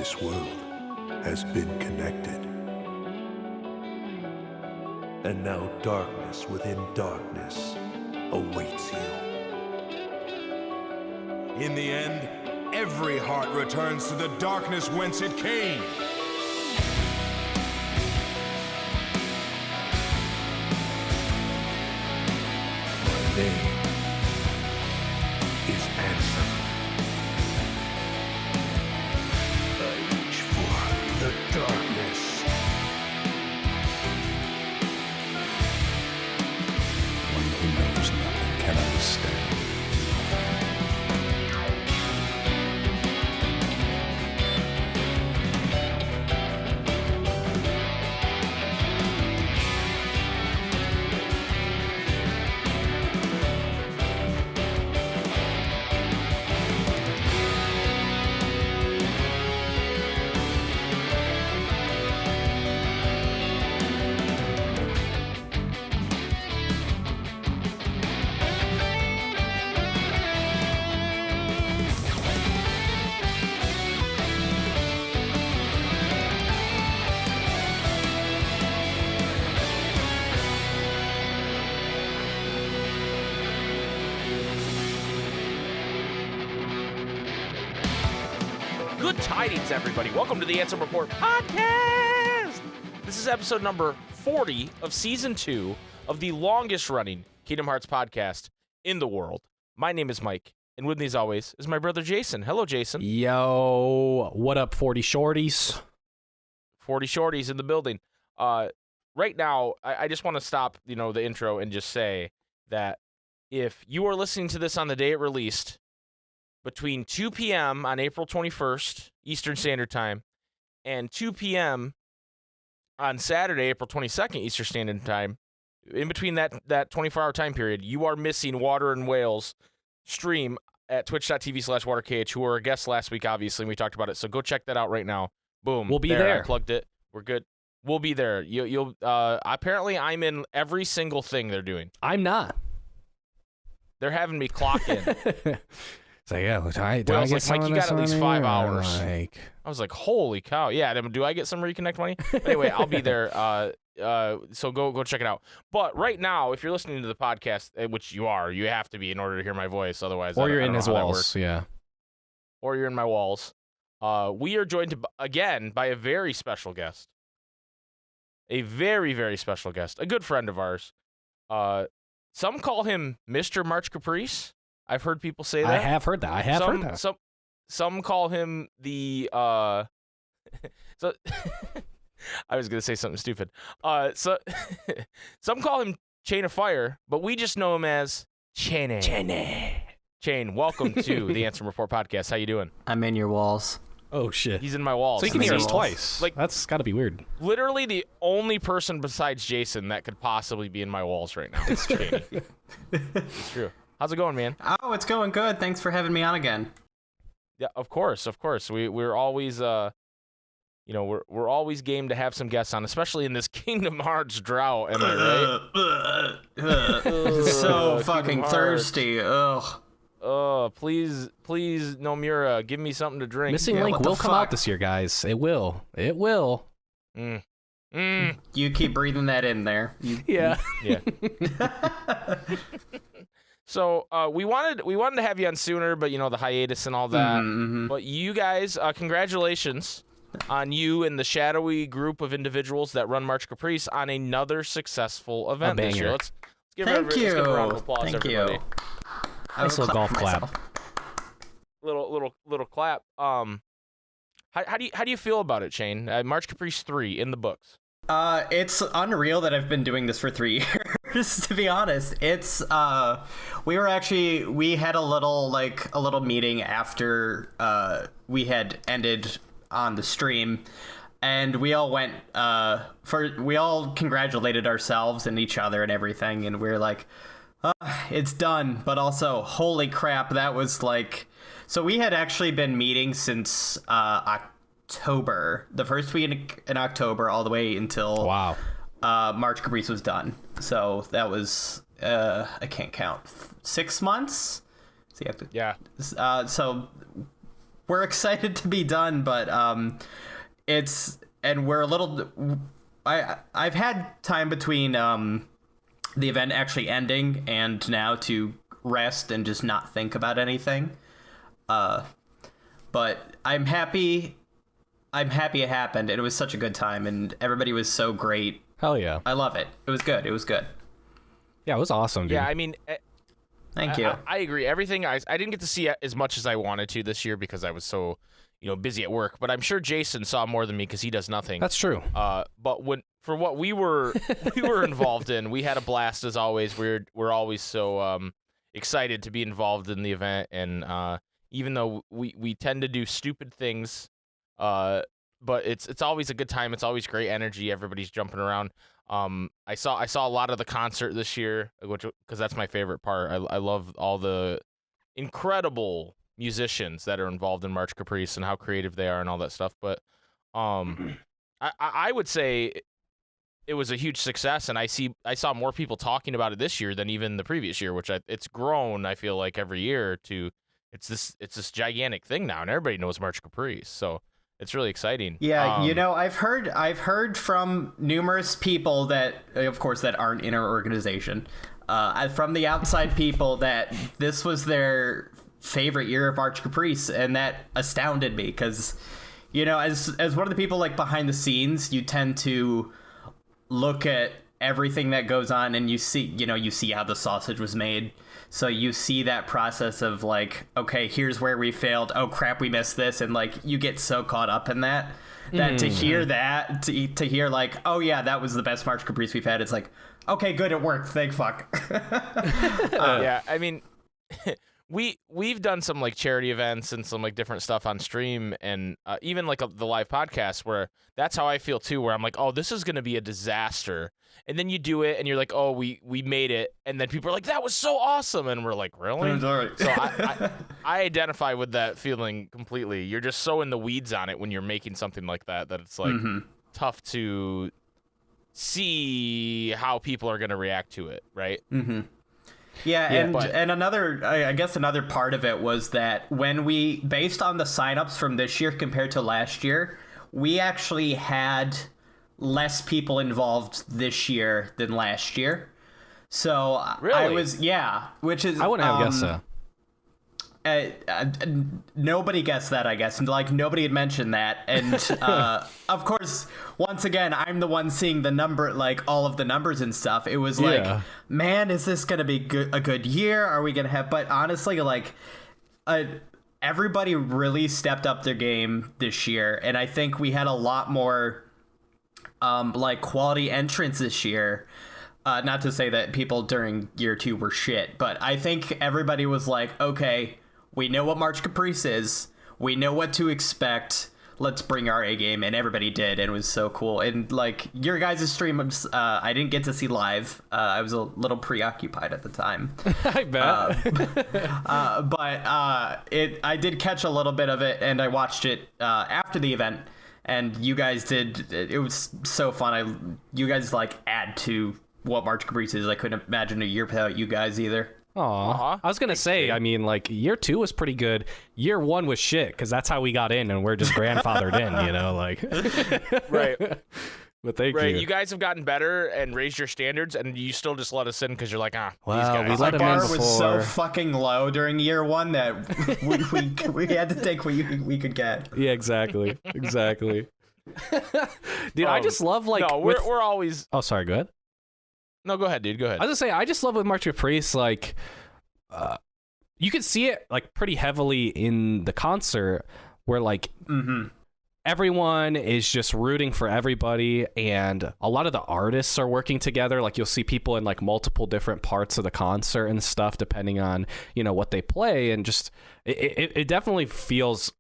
this world has been connected. And now darkness within darkness awaits you. In the end, every heart returns to the darkness whence it came. My name is Ansem. I reach for the darkness. One who knows nothing can understand. Good tidings, everybody. Welcome to the Ansem Report podcast. This is episode number 40 of season 2 of the longest-running Kingdom Hearts podcast in the world. My name is Mike, and with me, as always, is my brother Jason. Hello, Jason. Yo, what up, 40 shorties? 40 shorties in the building. Right now, I just want to stop, the intro and just say that if you are listening to this on the day it released, between 2 p.m. on April 21st, Eastern Standard Time, and 2 p.m. on Saturday, April 22nd, Eastern Standard Time, in between that 24-hour time period, you are missing Water and Whales stream at twitch.tv/waterkh, who were a guest last week, obviously, and we talked about it. So go check that out right now. Boom. We'll be there. I plugged it. We're good. We'll be there. You'll. Apparently, I'm in every single thing they're doing. I'm not. They're having me clock in. It's like, yeah, do I I get was like, some Mike, of you got this at least money? 5 Or hours. like- I was like, holy cow. Yeah, do I get some reconnect money? But anyway, I'll be there. So go check it out. But right now, if you're listening to the podcast, which you are, you have to be in order to hear my voice. Otherwise, Or I you're don't in know his how that walls, works. yeah. Or you're in my walls. We are joined again by a very special guest. A very, very special guest. A good friend of ours. Some call him Mr. March Caprice. I've heard people say that. I have heard that. I have heard that. Some call him the so I was gonna say something stupid. So some call him Chain of Fire, but we just know him as Chaineh. Chain, welcome to the Ansem Report podcast. How you doing? I'm in your walls. Oh, shit. He's in my walls. So you can hear us Walls. twice. Like- That's got to be weird. Literally the only person besides Jason that could possibly be in my walls right now. It's Chaineh. It's true. How's it going, man? Oh, it's going good. Thanks for having me on again. Yeah, of course. We're always we're always game to have some guests on, especially in this Kingdom Hearts drought. Am I right? So Kingdom fucking Hearts. thirsty. Ugh. Please, Nomura, give me something to drink. Missing Yeah, Link what the will come out fuck? this year, guys. It will. It will. You keep breathing that in there. Yeah. Yeah. So we wanted to have you on sooner, but the hiatus and all that. Mhm. But you guys, congratulations on you and the shadowy group of individuals that run March Caprice on another successful event this year. banger. Let's give Thank let's give a round of you. applause, Thank everybody. you. Nice little golf for clap. myself. Little clap. How do you feel about it, Shane? March Caprice 3 in the books. It's unreal that I've been doing this for 3 years, to be honest. It's, we had a little meeting after, we had ended on the stream, and we all went, we all congratulated ourselves and each other and everything, and we were like, it's done, but also, holy crap, that was like, so we had actually been meeting since, October, the first week in October, all the way until Wow. March Caprice was done. So that was I can't count, 6 months. So you have to, Yeah. so we're excited to be done, but we're a little. I've had time between the event actually ending and now to rest and just not think about anything. But I'm happy. I'm happy it happened, and it was such a good time, and everybody was so great. Hell yeah. I love it. It was good. It was good. Yeah, it was awesome, dude. Yeah, I mean, Thank you. I agree. Everything I didn't get to see as much as I wanted to this year because I was so, busy at work. But I'm sure Jason saw more than me because he does nothing. That's true. But for what we were involved in, we had a blast as always. We're always so excited to be involved in the event, and even though we tend to do stupid things, but it's always a good time. It's always great energy. Everybody's jumping around. I saw a lot of the concert this year, because that's my favorite part. I love all the incredible musicians that are involved in March Caprice and how creative they are and all that stuff. But I would say it was a huge success, and I saw more people talking about it this year than even the previous year, which it's grown. I feel like every year to it's this gigantic thing now, and everybody knows March Caprice. So. It's really exciting. Yeah, I've heard from numerous people that, of course, that aren't in our organization, from the outside people that this was their favorite year of March Caprice, and that astounded me because, as one of the people like behind the scenes, you tend to look at everything that goes on, and you see how the sausage was made. So you see that process of like, okay, here's where we failed. Oh crap, we missed this, and like you get so caught up in that to hear that, to hear like, oh yeah, that was the best March Caprice we've had. It's like, okay, good, it worked. Thank fuck. Yeah, I mean, we've done some like charity events and some like different stuff on stream, and even like the live podcast where that's how I feel too. Where I'm like, oh, this is gonna be a disaster. And then you do it, and you're like, "Oh, we made it." And then people are like, "That was so awesome!" And we're like, "Really?" Sorry. So I identify with that feeling completely. You're just so in the weeds on it when you're making something like that it's like tough to see how people are going to react to it, right? Mm-hmm. Yeah, and I guess another part of it was that when we, based on the signups from this year compared to last year, we actually had less people involved this year than last year. So really? which is I wouldn't have guessed so. Nobody guessed that, I guess, and like nobody had mentioned that, and of course, once again, I'm the one seeing the number, like all of the numbers and stuff. It was like, man, is this gonna be a good year? Are we gonna have? But honestly, like, everybody really stepped up their game this year, and I think we had a lot more like quality entrants this year. Not to say that people during year 2 were shit, but I think everybody was like, okay, we know what March Caprice is. We know what to expect. Let's bring our A game, and everybody did, and it was so cool. And like your guys' stream, I didn't get to see live. I was a little preoccupied at the time. I bet. But I did catch a little bit of it, and I watched it after the event. And you guys did. It was so fun. You guys like add to what March Caprice is. I couldn't imagine a year without you guys either. Aw. I was going to say, I mean, like, year 2 was pretty good. Year 1 was shit, because that's how we got in, and we're just grandfathered in, like. Right. But thank you. Right, you guys have gotten better and raised your standards, and you still just let us in because you're like, these guys. We let The him in bar before. was so fucking low during year 1 that we had to take what we could get. Yeah, exactly. Dude, I just love, like... No, we're always... Oh, sorry, go ahead. No, go ahead, dude. Go ahead. I was gonna say, I just love with March Caprice, like, you could see it like pretty heavily in the concert, where like everyone is just rooting for everybody, and a lot of the artists are working together. Like you'll see people in like multiple different parts of the concert and stuff, depending on what they play, and just it definitely feels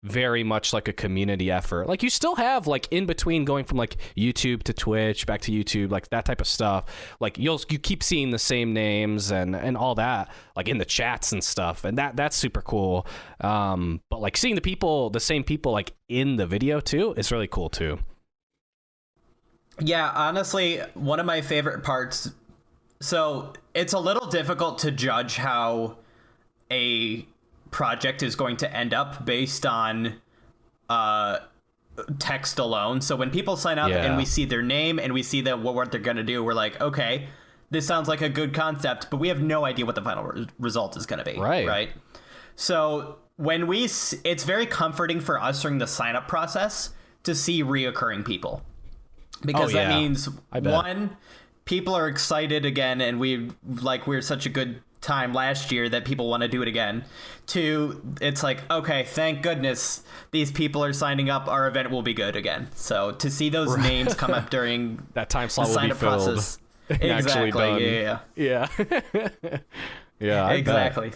very much like a community effort. Like you still have like in between going from like YouTube to Twitch back to YouTube, like that type of stuff, like you keep seeing the same names and all that, like in the chats and stuff, and that's super cool. But like seeing the same people like in the video too is really cool too. Yeah, honestly, one of my favorite parts, so it's a little difficult to judge how a project is going to end up based on text alone. So when people sign up and we see their name and we see that what they're going to do, we're like, okay, this sounds like a good concept, but we have no idea what the final result is going to be. Right. So when it's very comforting for us during the sign up process to see reoccurring people, because that means one, people are excited again, and we're such a good time last year that people want to do it again. Two, it's like, okay, thank goodness these people are signing up, our event will be good again. So to see those names come up during that time slot the will be filled process, actually done. Yeah exactly.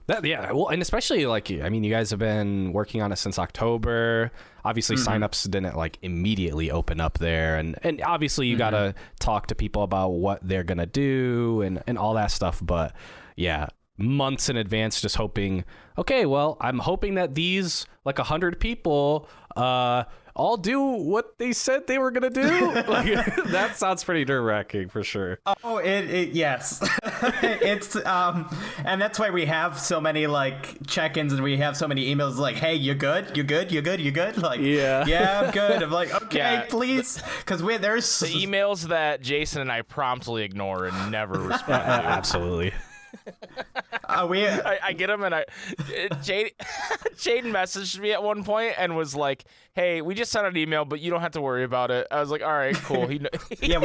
Well, and especially like, I mean, you guys have been working on it since October. Obviously, signups didn't like immediately open up there, and obviously you gotta talk to people about what they're gonna do and all that stuff. But yeah, months in advance, just hoping. Okay, well, I'm hoping that these like 100 people all do what they said they were gonna do. Like, that sounds pretty nerve-wracking for sure. Oh, yes. It's and that's why we have so many like check-ins, and we have so many emails like, hey, you good? Like, yeah, I'm good. I'm like, okay, please, because there's the emails that Jason and I promptly ignore and never respond to. Absolutely. I get them, and Chaineh messaged me at one point and was like, hey, we just sent an email, but you don't have to worry about it. I was like, all right, cool. We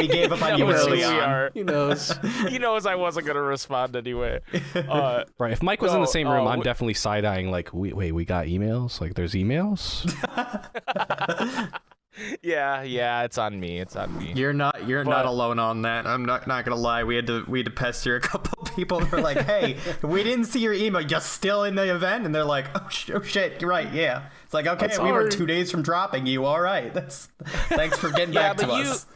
gave up on you early on. He knows I wasn't going to respond anyway. Right. If Mike was in the same room, I'm definitely side-eyeing like, wait, we got emails? Like, there's emails? Yeah, it's on me. You're not alone on that. I'm not gonna lie. We had to pester a couple people. We're like, hey, we didn't see your email. You're still in the event, and they're like, oh shit, you're right. Yeah, it's like, okay, we were 2 days from dropping you. All right, thanks for getting back to us.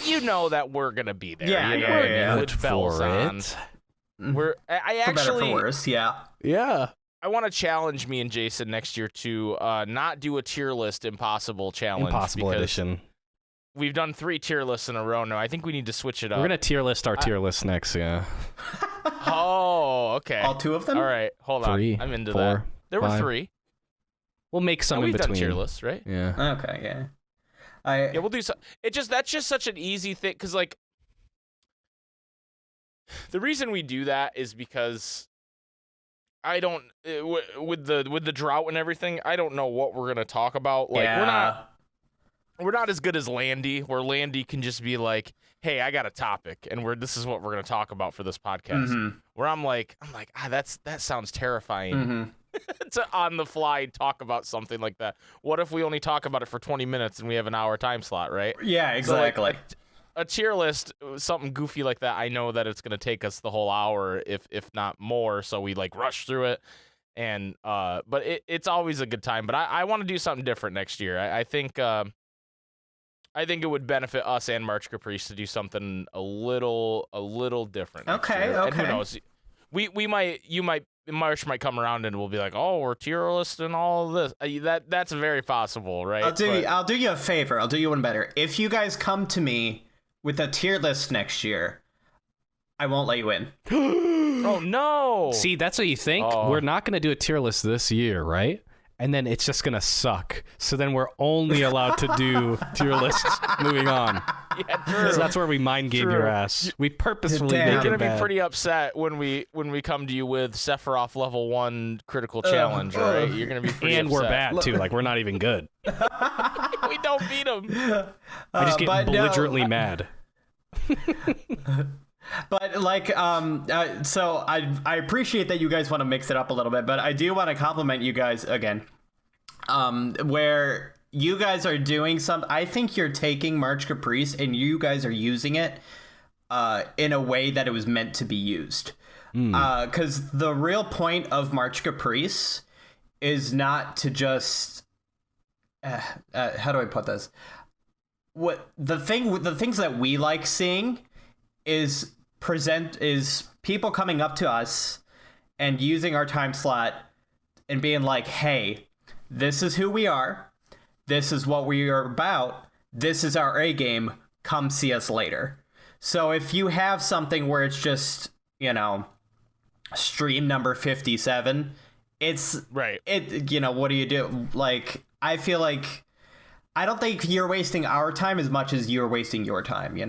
You know that we're gonna be there. Yeah. With bells on. I actually, for better for worse. Yeah. I want to challenge me and Jason next year to not do a tier list impossible challenge. Impossible edition. We've done 3 tier lists in a row now. I think we need to switch it up. We're going to tier list our tier list next, yeah. Oh, okay. All 2 of them? All right, hold 3, on. I'm into 4, that. There 5. were 3. We'll make some in we've between. Done tier lists, right? Yeah. Okay, yeah. Yeah, we'll do so. That's just such an easy thing, because like the reason we do that is because I don't with the drought and everything, I don't know what we're gonna talk about. Like we're not as good as Landy, where Landy can just be like, hey, I got a topic, and this is what we're gonna talk about for this podcast. Where I'm like, that sounds terrifying. To on the fly talk about something like that. What if we only talk about it for 20 minutes and we have an hour time slot, right? Yeah, exactly. So like, a tier list, something goofy like that, I know that it's going to take us the whole hour, if not more, so we like rush through it. And but it's always a good time. But I want to do something different next year. I think it would benefit us and March Caprice to do something a little different. Okay. And who knows? March might come around and we'll be like, oh, we're tier list and all of this. That's very possible, right? I'll do you a favor. I'll do you one better. If you guys come to me with a tier list next year, I won't let you in. Oh, no. See, that's what you think. We're not going to do a tier list this year, right? And then it's just going to suck. So then we're only allowed to do tier lists moving on. Yeah, true. So that's where we mind game your ass. We purposefully make it You're going to bad. be pretty upset when we come to you with Sephiroth level 1 critical challenge, all right? You're going to be pretty And upset. we're bad, too. Like, we're not even good. We don't beat him. I just get belligerently mad. But like, so I appreciate that you guys want to mix it up a little bit, but I do want to compliment you guys again, where you guys are doing I think you're taking March Caprice and you guys are using it in a way that it was meant to be used. Because the real point of March Caprice is not to just, how do I put this? The things that we like seeing is people coming up to us and using our time slot and being like, hey, this is who we are, this is what we are about, this is our A game, come see us later. So if you have something where it's just, stream number 57 it's Right. what do you do? Like, I feel like I don't think you're wasting our time as much as you're wasting your time,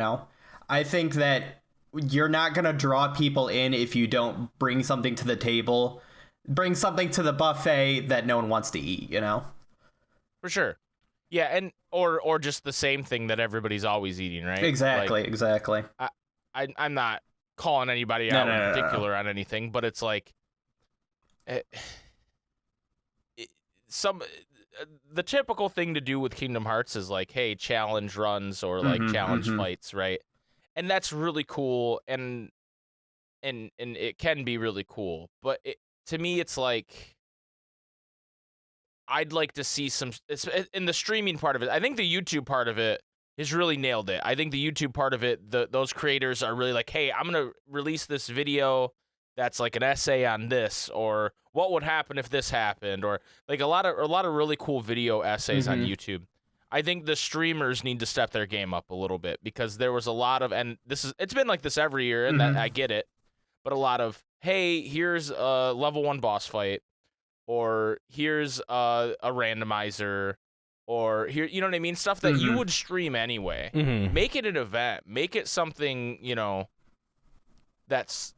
I think that you're not going to draw people in if you don't bring something to the table, bring something to the buffet that no one wants to eat, For sure. Yeah, and or just the same thing that everybody's always eating, right? Exactly, exactly. I'm not calling anybody out in particular on anything, but it's like the typical thing to do with Kingdom Hearts is like, hey, challenge runs or like challenge fights, right? And that's really cool, and it can be really cool, but to me, it's like I'd like to see in the streaming part of it. I think the YouTube part of it has really nailed it. I think the YouTube part of it, those creators are really like, hey, I'm gonna release this video that's like an essay on this, or what would happen if this happened, or like a lot of really cool video essays on YouTube. I think the streamers need to step their game up a little bit, because there was a lot of, and it's been like this every year, and that I get it, but a lot of, hey, here's a level 1 boss fight, or here's a randomizer, or here, you know what I mean? Stuff that you would stream anyway. Make it an event. Make it something, that's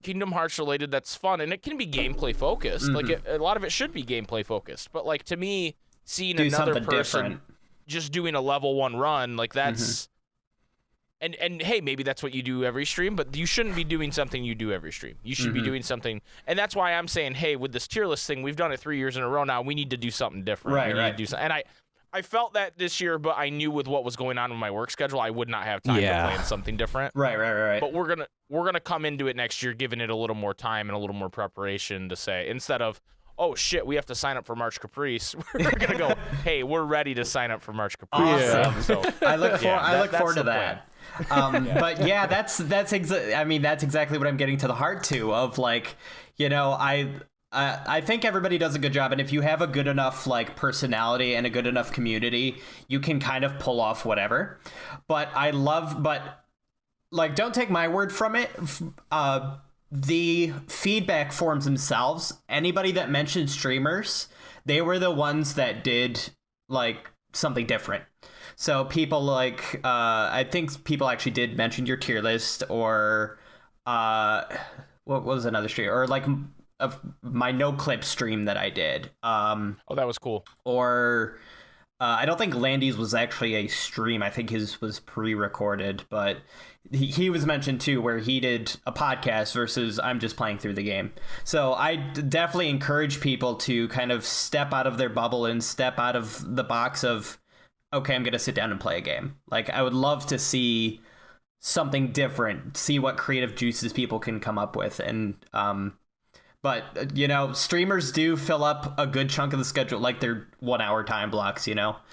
Kingdom Hearts related, that's fun, and it can be gameplay focused. Like a lot of it should be gameplay focused. But like, to me, seeing another person different. Just doing a level 1 run, like that's and hey, maybe that's what you do every stream, but you shouldn't be doing something you do every stream. You should be doing something, and that's why I'm saying, hey, with this tier list thing, we've done it 3 years in a row now. We need to do something different. Right, we need to do something. And I felt that this year, but I knew with what was going on with my work schedule, I would not have time to plan something different. Right. But we're gonna come into it next year, giving it a little more time and a little more preparation to say, instead of, oh shit, we have to sign up for March Caprice, we're gonna go, hey, we're ready to sign up for March Caprice. Awesome. So I look forward to plan. that. But yeah, that's exactly what I'm getting to the heart to, of like, I think everybody does a good job, and if you have a good enough like personality and a good enough community, you can kind of pull off whatever. But like, don't take my word from it. The feedback forms themselves, anybody that mentioned streamers, they were the ones that did like something different. So people like, I think people actually did mention your tier list, or what was another stream, or like of my no clip stream that I did. Oh, that was cool. Or I don't think Landy's was actually a stream. I think his was pre-recorded, but he was mentioned too, where he did a podcast versus I'm just playing through the game. So I definitely encourage people to kind of step out of their bubble and step out of the box of, okay, I'm going to sit down and play a game. Like, I would love to see something different, see what creative juices people can come up with. And, but, streamers do fill up a good chunk of the schedule, like their 1 hour time blocks,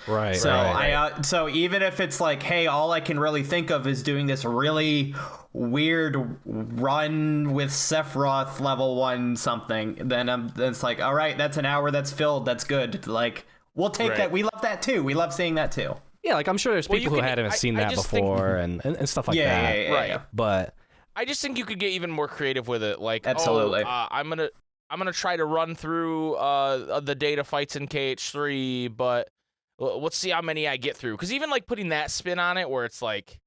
Right. So right. So even if it's like, hey, all I can really think of is doing this really weird run with Sephiroth level 1 something, then it's like, all right, that's an hour that's filled. That's good. Like, we'll take that. We love that too. We love seeing that too. Yeah, like I'm sure there's people who hadn't seen that before and stuff like that. Yeah. But I just think you could get even more creative with it. Like, absolutely. I'm gonna try to run through the data fights in KH3, but let's see how many I get through. Because even like putting that spin on it, where it's like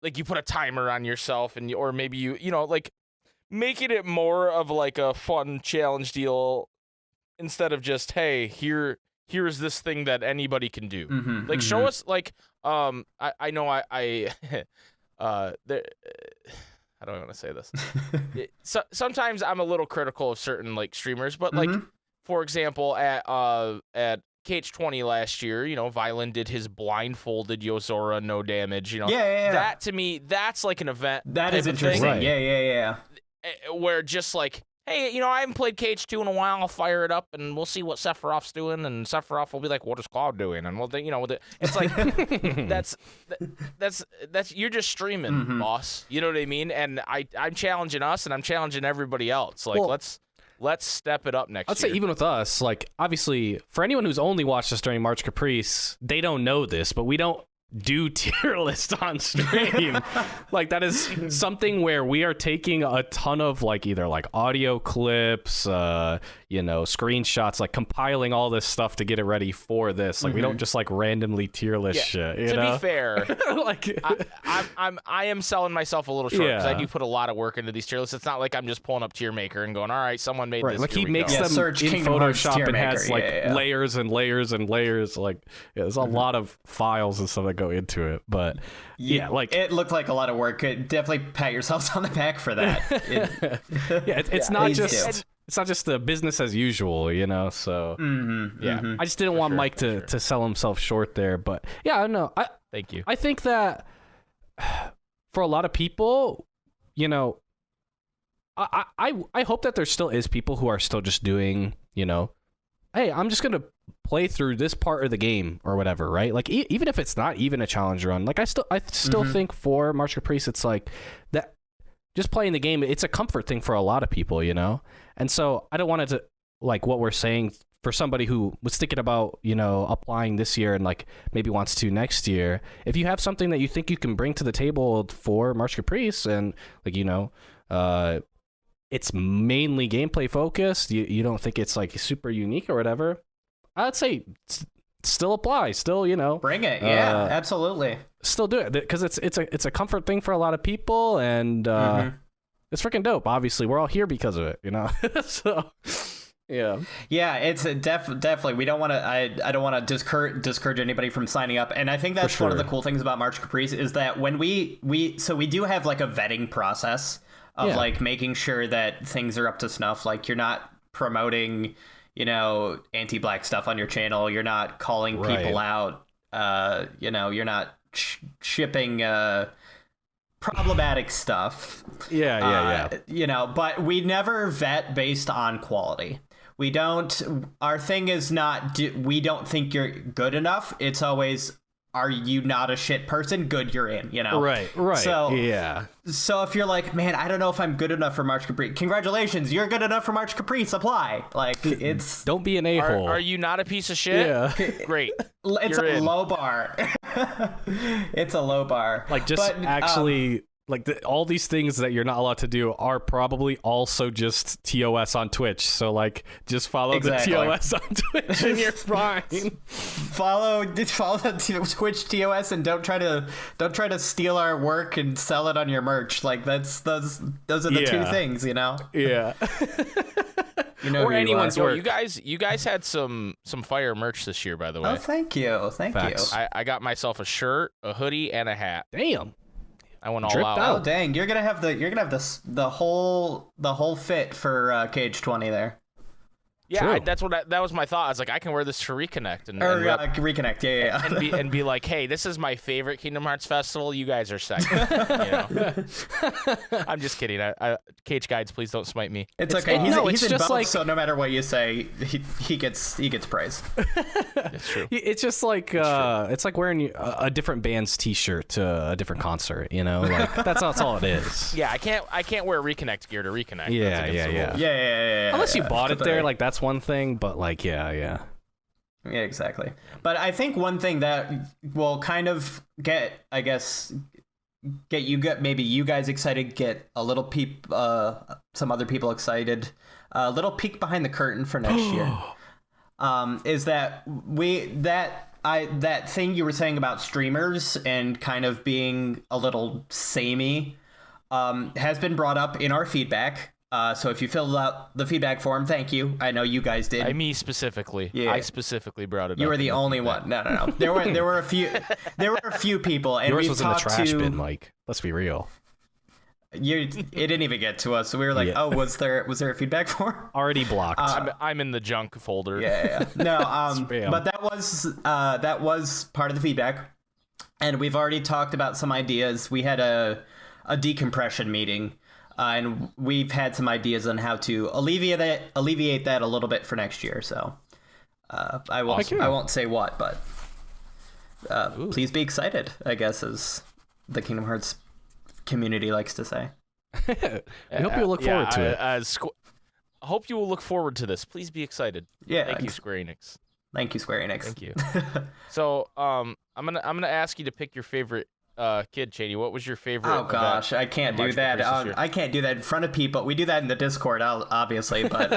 you put a timer on yourself, and or maybe you like making it more of like a fun challenge deal instead of just, hey, here's this thing that anybody can do. Like, show us, like, I know I how do I want to say this? Sometimes I'm a little critical of certain like streamers, but like, for example, at KH20 last year, Violin did his blindfolded Yozora no damage. That to me, that's like an event. That is interesting. Right. Yeah. Where just like, hey, I haven't played KH2 in a while. I'll fire it up and we'll see what Sephiroth's doing, and Sephiroth will be like, "What is Cloud doing?" And we'll, it's like that's you're just streaming, boss. You know what I mean? And I'm challenging us, and I'm challenging everybody else. Like, let's step it up next year. I'd say even with us, like, obviously, for anyone who's only watched us during March Caprice, they don't know this, but we don't do tier list on stream. Like, that is something where we are taking a ton of like either like audio clips, screenshots, like compiling all this stuff to get it ready for this. Like we don't just like randomly tier list shit. To be fair, like I am selling myself a little short because I do put a lot of work into these tier lists. It's not like I'm just pulling up Tier Maker and going, all right, someone made this. Like he here we makes go. them Search in Kingdom Hearts Photoshop tier and maker. has like layers and layers and layers. Like there's a lot of files and stuff that go into it. But like it looked like a lot of work. Definitely pat yourselves on the back for that. It's not just. It's not just the business as usual, so I just didn't want Mike to sell himself short there. But yeah, no, thank you. I think that for a lot of people, I hope that there still is people who are still just doing, hey, I'm just gonna play through this part of the game or whatever, right? Like even if it's not even a challenge run, like I still think for March Caprice, it's like that. Just playing the game, it's a comfort thing for a lot of people, And so I don't want it to, like what we're saying, for somebody who was thinking about, applying this year and like maybe wants to next year, if you have something that you think you can bring to the table for March Caprice and like, it's mainly gameplay focused, you don't think it's like super unique or whatever, I'd say still apply, still, bring it. Yeah, absolutely. Still do it because it's a comfort thing for a lot of people, and it's freaking dope. Obviously, we're all here because of it, So yeah, it's definitely. We don't want to. I don't want to discourage anybody from signing up, and I think that's one of the cool things about March Caprice is that when we do have like a vetting process of like making sure that things are up to snuff. Like you're not promoting, anti-black stuff on your channel. You're not calling people out. You're not shipping problematic stuff. But we never vet based on quality. We don't. Our thing is not. We don't think you're good enough. It's always, are you not a shit person? Good, you're in. Right. So if you're like, man, I don't know if I'm good enough for March Caprice, congratulations, you're good enough for March Caprice. Apply. Like it's. Don't be an a-hole. Are you not a piece of shit? Yeah. Great. It's a low bar. It's a low bar. Like just actually. Like all these things that you're not allowed to do are probably also just TOS on Twitch. So like, just follow the TOS on Twitch and you're fine. follow the Twitch TOS and don't try to steal our work and sell it on your merch. Like those are the two things, Yeah. Or anyone's work. You guys had some fire merch this year, by the way. Oh, thank you. Facts. I got myself a shirt, a hoodie, and a hat. Damn. I went all out. Oh dang! You're gonna have the whole fit for Cage 20 there. Yeah, that was my thought. I was like, I can wear this to Reconnect Reconnect. Yeah. and be like, hey, this is my favorite Kingdom Hearts festival. You guys are second. I'm just kidding. Cage Guides, please don't smite me. It's okay. He's in just both, like, so no matter what you say, he gets praise. It's true. It's just like it's like wearing a different band's T-shirt to a different concert. Like that's all it is. Yeah, I can't wear Reconnect gear to Reconnect. Yeah. Unless you bought it there, like that's one thing. But like, yeah, exactly. But I think one thing that will kind of get maybe you guys excited, get a little some other people excited, a little peek behind the curtain for next year, is that that thing you were saying about streamers and kind of being a little samey has been brought up in our feedback. So if you filled out the feedback form, thank you. I know you guys did. Me specifically. Yeah. I specifically brought it up. You were the only one. No. There were a few people, and yours we was in the trash bin, Mike. Let's be real. It didn't even get to us, so we were like, oh, was there a feedback form? Already blocked. I'm in the junk folder. Yeah. No, but that was part of the feedback, and we've already talked about some ideas. We had a decompression meeting. And we've had some ideas on how to alleviate that a little bit for next year. So I won't say what, but please be excited, I guess, as the Kingdom Hearts community likes to say. I hope you look forward to it. I hope you will look forward to this. Please be excited. Yeah. Thank you, Square Enix. Thank you, Square Enix. Thank you. So I'm gonna ask you to pick your favorite kid, Chaineh, what was your favorite? Oh gosh, I can't do that. I can't do that in front of people. We do that in the Discord, obviously, but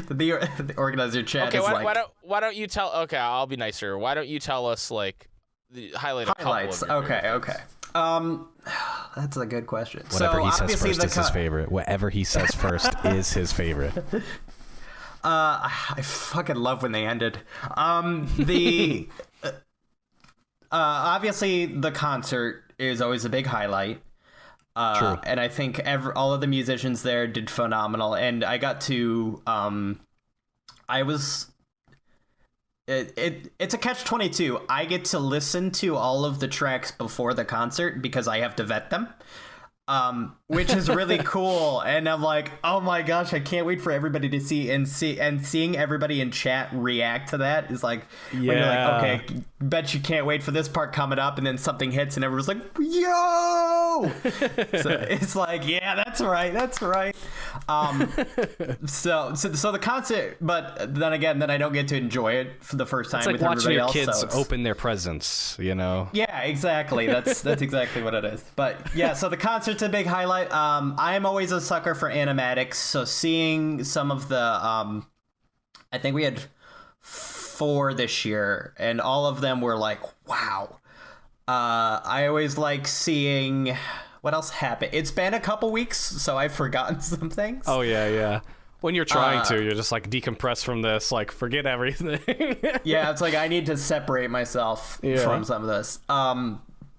the organizer chat is why don't you tell? Okay, I'll be nicer. Why don't you tell us like the highlights? Okay. That's a good question. Whatever he says first is his favorite. Whatever he says first is his favorite. I fucking love when they ended. Obviously the concert is always a big highlight. True. And I think all of the musicians there did phenomenal. And I got to, it's a catch-22. I get to listen to all of the tracks before the concert because I have to vet them. Which is really cool, and I'm like, oh my gosh, I can't wait for everybody to see and seeing everybody in chat react to that is like, when you're like, okay, bet you can't wait for this part coming up, and then something hits and everyone's like, yo. So it's like, yeah, that's right. So the concert, but then again, I don't get to enjoy it for the first time. It's like with watching your else, kids so open their presents, you know? Yeah, exactly. That's exactly what it is. But yeah, so the concert's a big highlight. I'm always a sucker for animatics, so seeing some of the I think we had 4 this year, and all of them were like, wow. I always like seeing what else happened. It's been a couple weeks, so I've forgotten some things. Oh yeah. When you're trying to, you're just like decompress from this, like forget everything. Yeah, it's like I need to separate myself from some of this.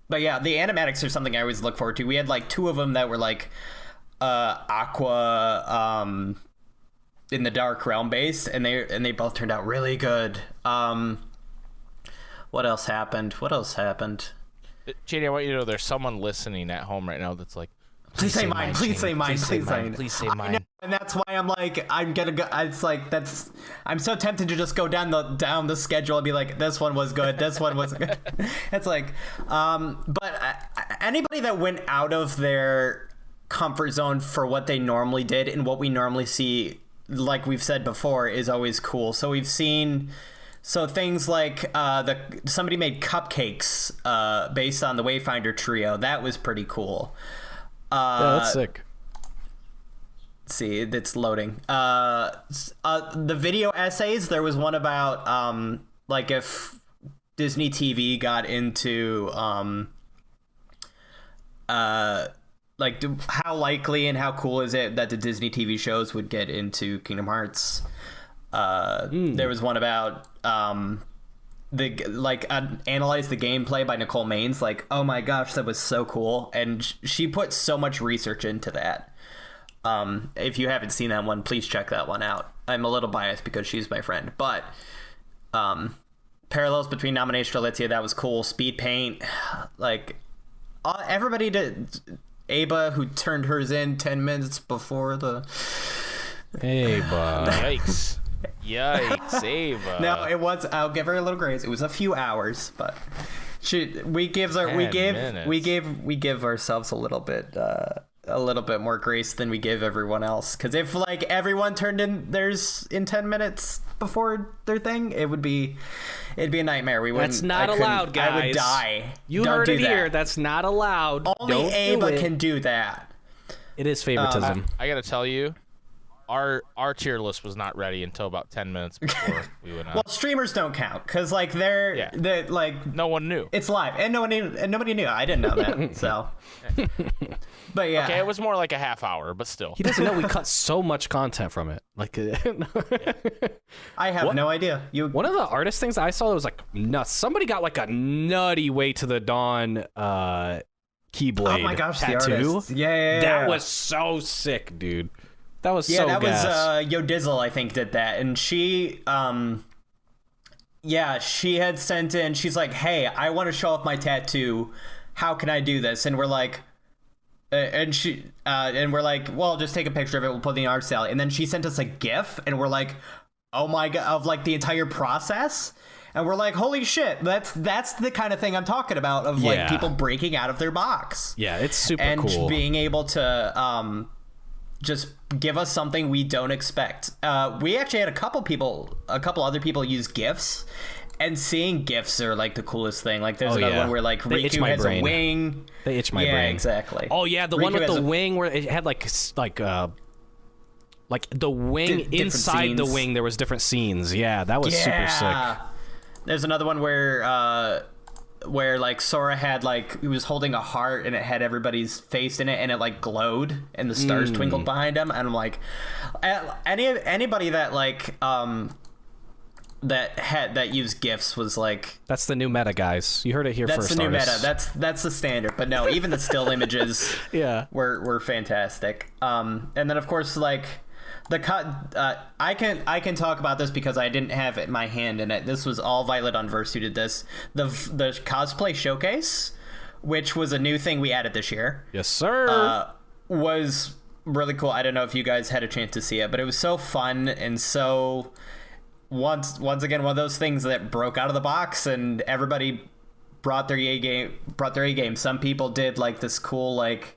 But yeah, the animatics are something I always look forward to. We had like 2 of them that were like Aqua in the Dark Realm based, and they both turned out really good. What else happened? Chaineh, I want you to know there's someone listening at home right now that's like, Please say mine. Please say mine. Please say mine. And that's why I'm like, I'm gonna go. It's like I'm so tempted to just go down the schedule and be like, this one was good. This one was good. It's like, but anybody that went out of their comfort zone for what they normally did and what we normally see, like we've said before, is always cool. So we've seen. So things like somebody made cupcakes based on the Wayfinder trio. That was pretty cool. Yeah, that's sick. See, it's loading. The video essays, there was one about like if Disney TV got into like how likely and how cool is it that the Disney TV shows would get into Kingdom Hearts. There was one about analyze the gameplay by Nicole Maines. Like, oh my gosh, that was so cool, and she put so much research into that. If you haven't seen that one, please check that one out. I'm a little biased because she's my friend, but parallels between Nomination to Alicia, that was cool. Speed Paint, like everybody did. Aba, who turned hers in 10 minutes before the Aba. Yikes, Ava. No, it was. I'll give her a little grace. It was a few hours, but we give ourselves a little bit more grace than we give everyone else. Because if like everyone turned in theirs in 10 minutes before their thing, it'd be a nightmare. That's not allowed, guys. I would die. You heard it here. That's not allowed. Only Ava can do that. It is favoritism. I gotta tell you. Our tier list was not ready until about 10 minutes before we went on. Well, streamers don't count because like they're like no one knew. It's live, and nobody knew. I didn't know that. So, but yeah, okay, it was more like a half hour, but still. He doesn't know we cut so much content from it. Like, I have no idea. One of the artist things I saw that was like nuts. Somebody got like a nutty Way to the Dawn Keyblade. Oh my gosh, tattoo. The artist. Yeah. That was so sick, dude. That was so that gas. Was Yo Dizzle, I think, did that, and she had sent in. She's like, "Hey, I want to show off my tattoo. How can I do this?" And we're like, and we're like, "Well, just take a picture of it. We'll put it in the art style." And then she sent us a GIF, and we're like, "Oh my god!" Of like the entire process. And we're like, holy shit, that's the kind of thing I'm talking about, of like people breaking out of their box. Yeah, it's super cool. And being able to just give us something we don't expect. We actually had a couple other people use GIFs, and seeing gifs are like the coolest thing. Like there's Oh, another yeah. one where like They itch Riku my has brain. a wing. They itch my yeah, brain. exactly. Oh yeah, the one Riku with has the a- wing where it had like the wing different inside the scenes. wing. There was different scenes. Yeah, that was super sick. There's another one where like Sora had like he was holding a heart and it had everybody's face in it and it like glowed and the stars twinkled behind him, and I'm like, anybody that like that used gifs was like, That's the new meta, guys. You heard it here that's first. the new artists. meta. That's the standard. But no, even the still images Yeah. were fantastic. And then of course like I can talk about this because I didn't have my hand in it. This was all Violet Unverse who did this. The cosplay showcase, which was a new thing we added this year, Yes, sir. was really cool. I don't know if you guys had a chance to see it, but it was so fun and so once again one of those things that broke out of the box and everybody brought their A game. Some people did like this cool like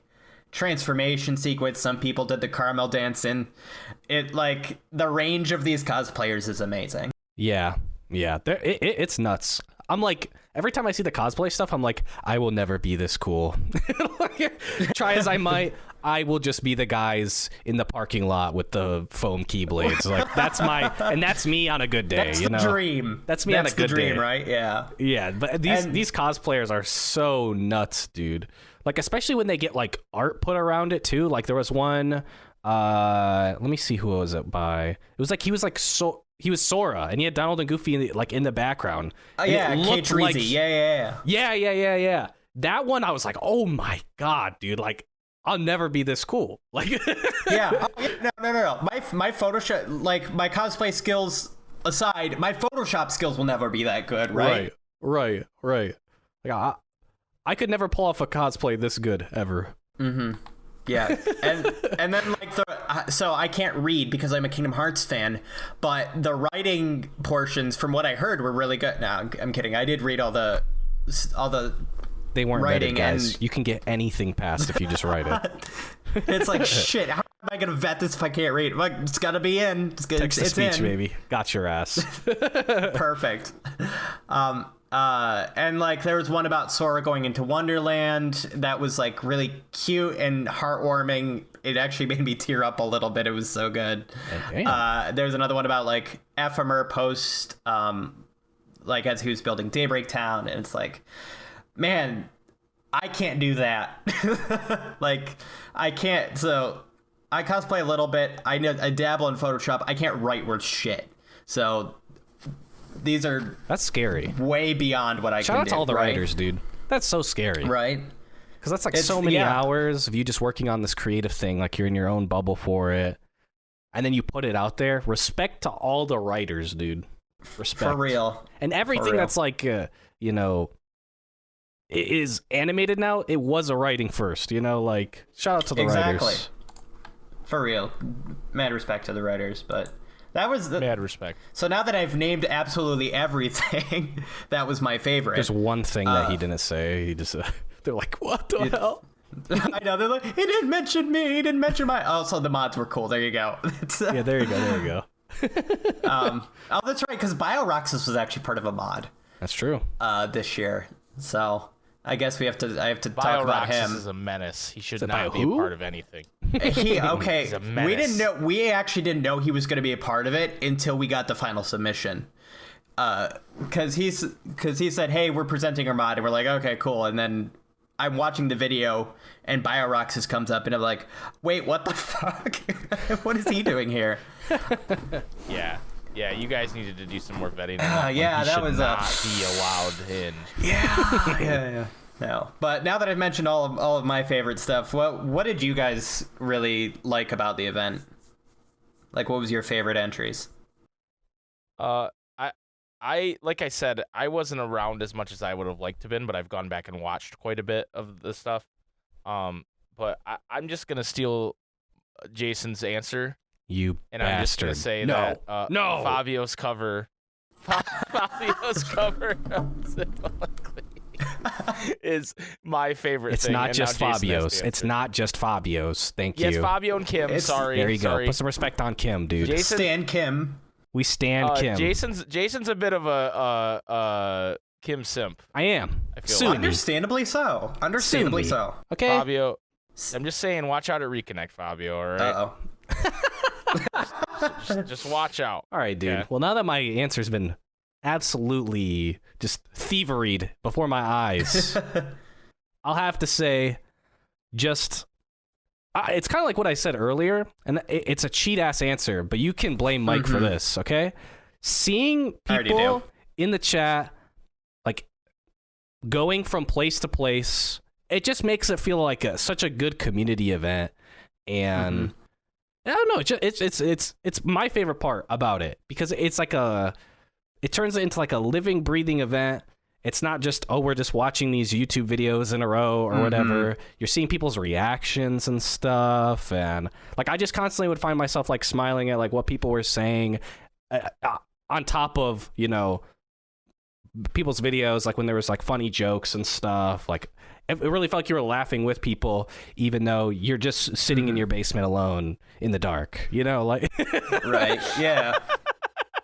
transformation sequence. Some people did the caramel dance, and it like the range of these cosplayers is amazing. Yeah. It's nuts. I'm like, every time I see the cosplay stuff, I'm like, I will never be this cool. Try as I might, I will just be the guys in the parking lot with the foam keyblades. Like that's me on a good day. That's the dream. That's me on a good the dream, day. right? Yeah. Yeah, but these cosplayers are so nuts, dude. Like, especially when they get like art put around it too. Like there was one. Let me see who it was it by. It was like he was Sora, and he had Donald and Goofy in the background. Oh And yeah, it Kate looked like yeah. That one, I was like, oh my god, dude! Like, I'll never be this cool. Like, Yeah. Oh, yeah. No. My Photoshop, like my cosplay skills aside, my Photoshop skills will never be that good, right? Right. Like, I could never pull off a cosplay this good ever. Yeah, and then like so I can't read because I'm a Kingdom Hearts fan, but the writing portions, from what I heard, were really good. No, I'm kidding. I did read all the They weren't writing vetted, guys. and- You can get anything passed if you just write it. It's like shit. How am I gonna vet this if I can't read? Like, it's gotta be in. Text to It's speech, in. baby. Got your ass. Perfect. And like there was one about Sora going into Wonderland that was like really cute and heartwarming. It actually made me tear up a little bit. It was so good. Damn. There's another one about like Ephemer post like as he was building Daybreak Town, and it's like, man, I can't do that. Like I can't. So I cosplay a little bit. I dabble in Photoshop. I can't write worth shit. So these are That's scary. way beyond what I Shout can out do. to all the right? writers, dude. That's so scary. Right? Because that's like It's- so many yeah. hours of you just working on this creative thing. Like you're in your own bubble for it. And then you put it out there. Respect to all the writers, dude. Respect. For real. And everything real. that's like, is animated now, it was a writing first. Like, shout out to the Exactly. writers. For real. Mad respect to the writers, but that was the... Mad respect. So now that I've named absolutely everything, that was my favorite. There's one thing that he didn't say. He just, they're like, what the hell? I know, they're like, he didn't mention me, he didn't mention my... Also, the mods were cool. There you go. Yeah, there you go. Oh, that's right, because BioRoxas was actually part of a mod That's true. this year. So I guess I have to talk about BioRoxas him. is a menace. He should it not be a Bio who? part of anything. Okay, He's a we didn't menace. know. We actually didn't know he was going to be a part of it until we got the final submission. Because he said, "Hey, we're presenting our mod," and we're like, "Okay, cool." And then I'm watching the video, and BioRoxas comes up, and I'm like, "Wait, what the fuck? What is he doing here?" Yeah, you guys needed to do some more vetting. yeah, he that should was not be allowed in. Yeah. No, but now that I've mentioned all of my favorite stuff, what did you guys really like about the event? Like, what was your favorite entries? I like I said, I wasn't around as much as I would have liked to been, but I've gone back and watched quite a bit of the stuff. But I'm just gonna steal Jason's answer, You and I'm just gonna bastard. say No. that No. Fabio's cover, Fabio's cover symbolically is my favorite It's thing. not and just now Jason has to Fabio's. It's answer. not just Fabio's. Thank Yes, you. Fabio and Kim. It's- Sorry. There you go. sorry. Put some respect on Kim, dude. Jason, Stan Kim. We stand Kim. Jason's a bit of a Kim simp. I am. I feel Soon. like. Understandably so. Understandably so. Okay. Fabio, I'm just saying, watch out at Reconnect, Fabio. All right. Just watch out. All right, dude. Okay. Well, now that my answer's been absolutely just thieveried before my eyes, I'll have to say, just it's kind of like what I said earlier, and it's a cheat ass answer, but you can blame Mike for this, okay? Seeing people in the chat, like going from place to place, it just makes it feel like such a good community event, and I don't know, it's my favorite part about it because it's like it turns it into like a living, breathing event. It's not just, we're just watching these YouTube videos in a row or whatever. You're seeing people's reactions and stuff. And like, I just constantly would find myself like smiling at like what people were saying on top of, you know, people's videos, like when there was like funny jokes and stuff. Like it really felt like you were laughing with people, even though you're just sitting in your basement alone in the dark, you know, like. Right. Yeah.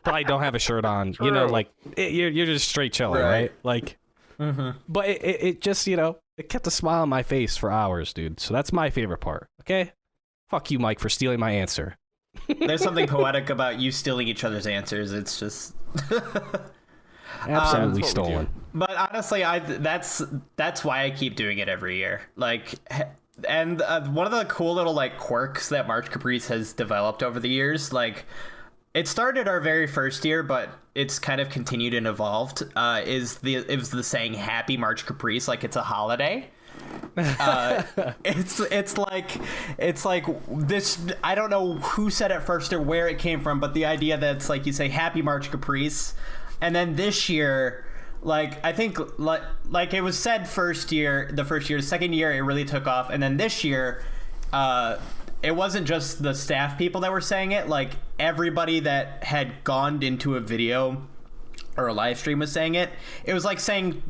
Probably don't have a shirt on, you know, like you're just straight chilling, right? Like, but it just, you know, it kept a smile on my face for hours, dude. So that's my favorite part. Okay, fuck you, Mike, for stealing my answer. There's something poetic about you stealing each other's answers. It's just absolutely stolen. But honestly, that's why I keep doing it every year. Like, and one of the cool little like quirks that March Caprice has developed over the years, like. It started our very first year, but it's kind of continued and evolved. It was the saying "Happy March Caprice," like it's a holiday. It's like this. I don't know who said it first or where it came from, but the idea that it's like you say "Happy March Caprice," and then this year, like I think like it was said the second year it really took off, and then this year, it wasn't just the staff people that were saying it. Like everybody that had gone into a video or a live stream was saying it. It was like saying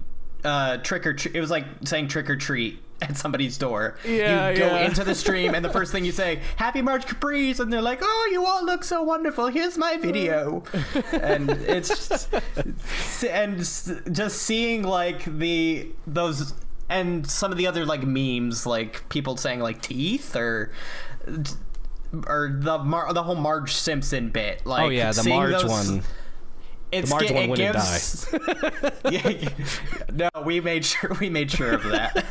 it was like saying trick or treat at somebody's door. Yeah, you go into the stream and the first thing you say, "Happy March Caprice," and they're like, "Oh, you all look so wonderful. Here's my video." And it's just seeing like those and some of the other like memes, like people saying like teeth or the whole Marge Simpson bit. Like, oh yeah, the Marge one. The Marge one wouldn't die. Yeah, no, we made sure of that.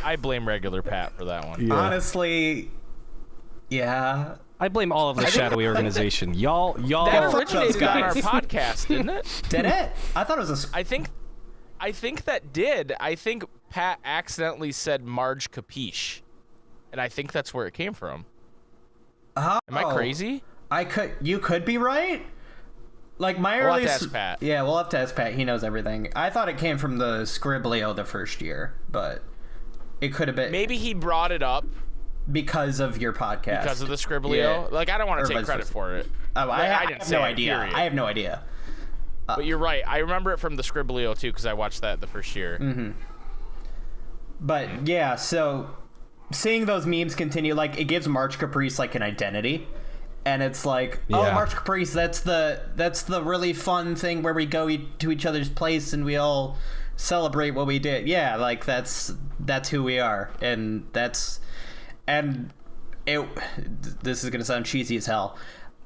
I blame regular Pat for that one. Yeah. Honestly, yeah. I blame all of the shadowy organization. Y'all. That originated on our podcast, didn't it? Did it? I thought it was I think that did. I think Pat accidentally said Marge Capiche, and I think that's where it came from. Oh. Am I crazy? You could be right. Like my earliest. We'll have to ask Pat. Yeah, we'll have to ask Pat. He knows everything. I thought it came from the Scriblio the first year, but it could have been. Maybe he brought it up because of your podcast. Because of the Scriblio. Yeah. Like I don't want to take credit for it. Oh, I have no idea. I have no idea. But you're right. I remember it from the Scriblio too, because I watched that the first year. Mm-hmm. But yeah, so seeing those memes continue, like it gives March Caprice like an identity. And it's like, oh, March Caprice, that's the really fun thing where we go to each other's place and we all celebrate what we did. Yeah, like that's who we are, and this is gonna sound cheesy as hell,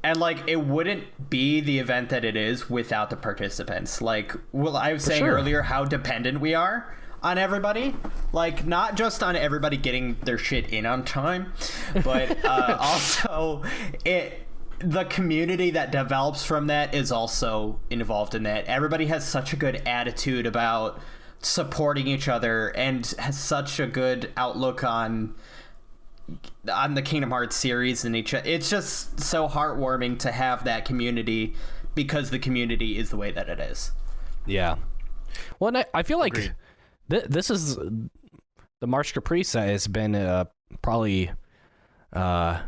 and like it wouldn't be the event that it is without the participants. Like, I was saying earlier how dependent we are on everybody, like not just on everybody getting their shit in on time, but also the community that develops from that is also involved in that. Everybody has such a good attitude about supporting each other and has such a good outlook on the Kingdom Hearts series and it's just so heartwarming to have that community because the community is the way that it is. Yeah. Well, and I feel like this is the March Caprice that has been probably I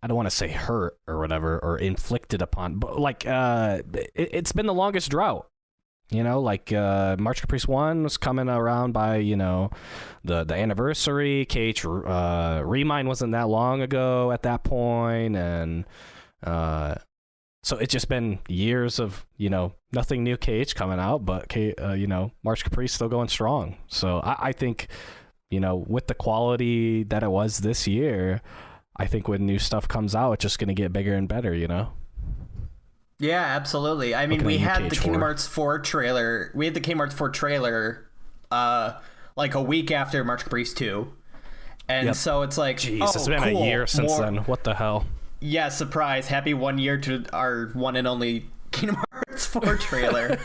don't want to say hurt or whatever or inflicted upon, but like it's been the longest drought. You know, like March Caprice 1 was coming around by, you know, the anniversary. KH Remind wasn't that long ago at that point, and So it's just been years of, nothing new KH coming out, but March Caprice still going strong. So I think, with the quality that it was this year, I think when new stuff comes out, it's just going to get bigger and better, Yeah, absolutely. I mean, we had the Kingdom Hearts 4 trailer. We had the Kingdom Hearts 4 trailer like a week after March Caprice 2. And so it's like, jeez, it's been a year since then. What the hell? Yeah, surprise. Happy 1 year to our one and only Kingdom Hearts 4 trailer.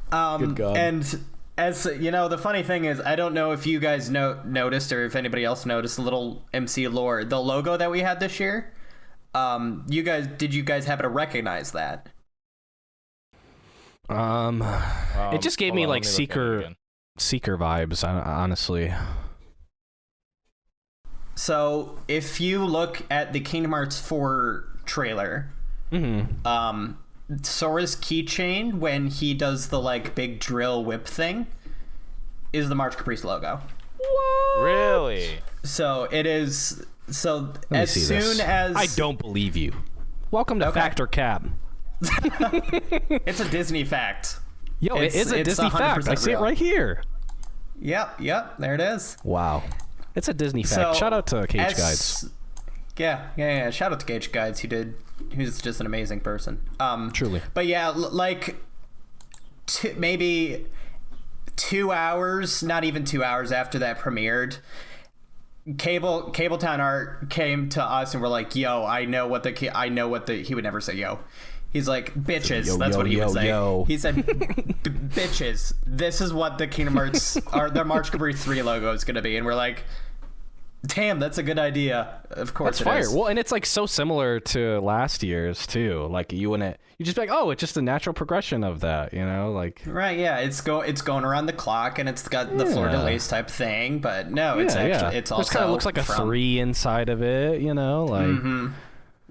Good God. And as the funny thing is, I don't know if you guys noticed or if anybody else noticed a little MC lore. The logo that we had this year, did you guys happen to recognize that? It just gave me like Seeker vibes, honestly. So if you look at the Kingdom Hearts 4 trailer, Sora's keychain, when he does the like big drill whip thing, is the March Caprice logo. What? Really? So it is. So as soon as I don't believe you. Welcome to Factor Cap. It's a Disney fact. Yo, it is a Disney fact. I see it right here. Yep. There it is. Wow. It's a Disney fact. Shout out to Cage Guides. Yeah. Shout out to Cage Guides. Who's just an amazing person. Truly. But yeah, like maybe 2 hours, not even 2 hours after that premiered, Cabletown Art came to us and we're like, "Yo, I know what he would never say yo." He's like, "Bitches." That's what he would say. He said, "Bitches. This is what the Kingdom Hearts or the March Caprice 3 logo is going to be." And we're like, "Damn, that's a good idea." Of course, that's fire. Well, and it's like so similar to last year's too. Like you just be like, "Oh, it's just a natural progression of that," like. Right? Yeah, it's going around the clock and it's got the fleur de lis type thing, but no, it's actually it's also kind of looks like a 3 inside of it, like.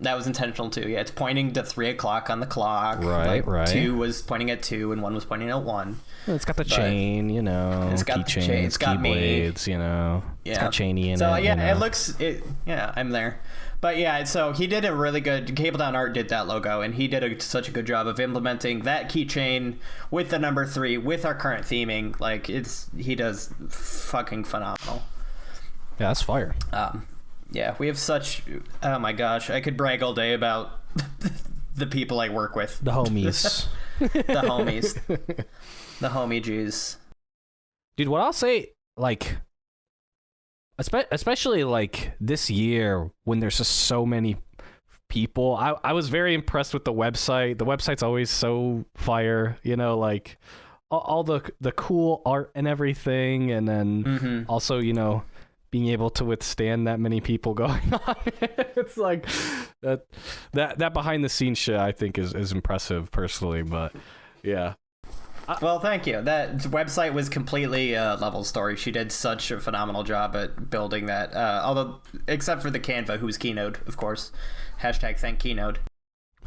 That was intentional too. Yeah, it's pointing to 3 o'clock on the clock. Right. 2 was pointing at 2, and 1 was pointing at 1. It's got the chain, It's got the chain. It's got keyblades, Yeah. It's got Chaineh in it. So yeah, it looks. Yeah, I'm there. But yeah, so he did a really good. Cabletown Art did that logo, and he did such a good job of implementing that keychain with the number 3 with our current theming. Like he does fucking phenomenal. Yeah, that's fire. Yeah, we have such. Oh my gosh, I could brag all day about the people I work with. The homies. The homies. The homie G's. Dude, what I'll say, like, especially like this year when there's just so many people, I was very impressed with the website. The website's always so fire, like all the cool art and everything, and then also, being able to withstand that many people going on. It's like that behind the scenes shit I think is impressive personally, but yeah. Well, thank you. That website was completely Level's story. She did such a phenomenal job at building that. Although, except for the Canva, who's Keynote, of course. Hashtag thank Keynote.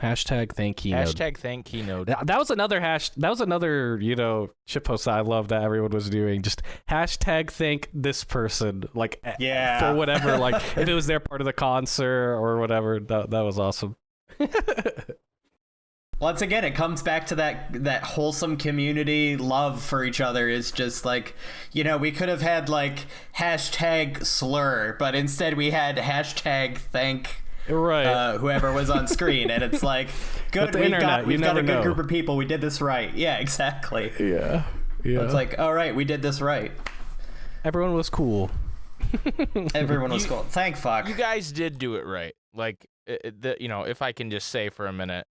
Hashtag thank Keynote. Hashtag thank Keynote. That was another shit post that I love that everyone was doing. Just hashtag thank this person, like for whatever, like if it was their part of the concert or whatever. That was awesome. Once again, it comes back to that wholesome community love for each other. Is just like, we could have had like hashtag slur, but instead we had hashtag thank. Right. Whoever was on screen, and it's like, good. We've got a good group of people. We did this right. Yeah, exactly. Yeah. It's like, all right, we did this right. Everyone was cool. Everyone was cool. Thank fuck. You guys did do it right. Like, if I can just say for a minute,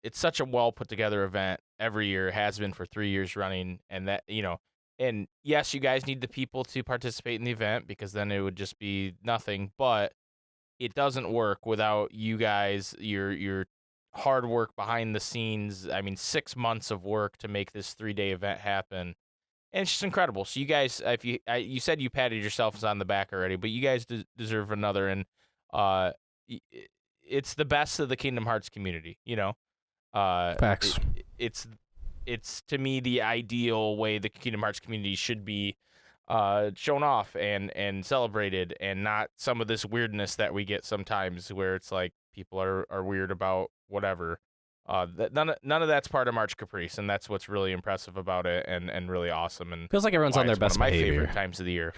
it's such a well put together event every year. Has been for 3 years running, and that and yes, you guys need the people to participate in the event because then it would just be nothing, but it doesn't work without you guys, your hard work behind the scenes. I mean, 6 months of work to make this 3-day event happen. And it's just incredible. So you guys, you said you patted yourselves on the back already, but you guys deserve another. And it's the best of the Kingdom Hearts community, Facts. It's to me the ideal way the Kingdom Hearts community should be. shown off and celebrated, and not some of this weirdness that we get sometimes where it's like people are weird about whatever. None of that's part of March Caprice, and that's what's really impressive about it and really awesome. And Feels like everyone's on their best one of my behavior. favorite times of the year,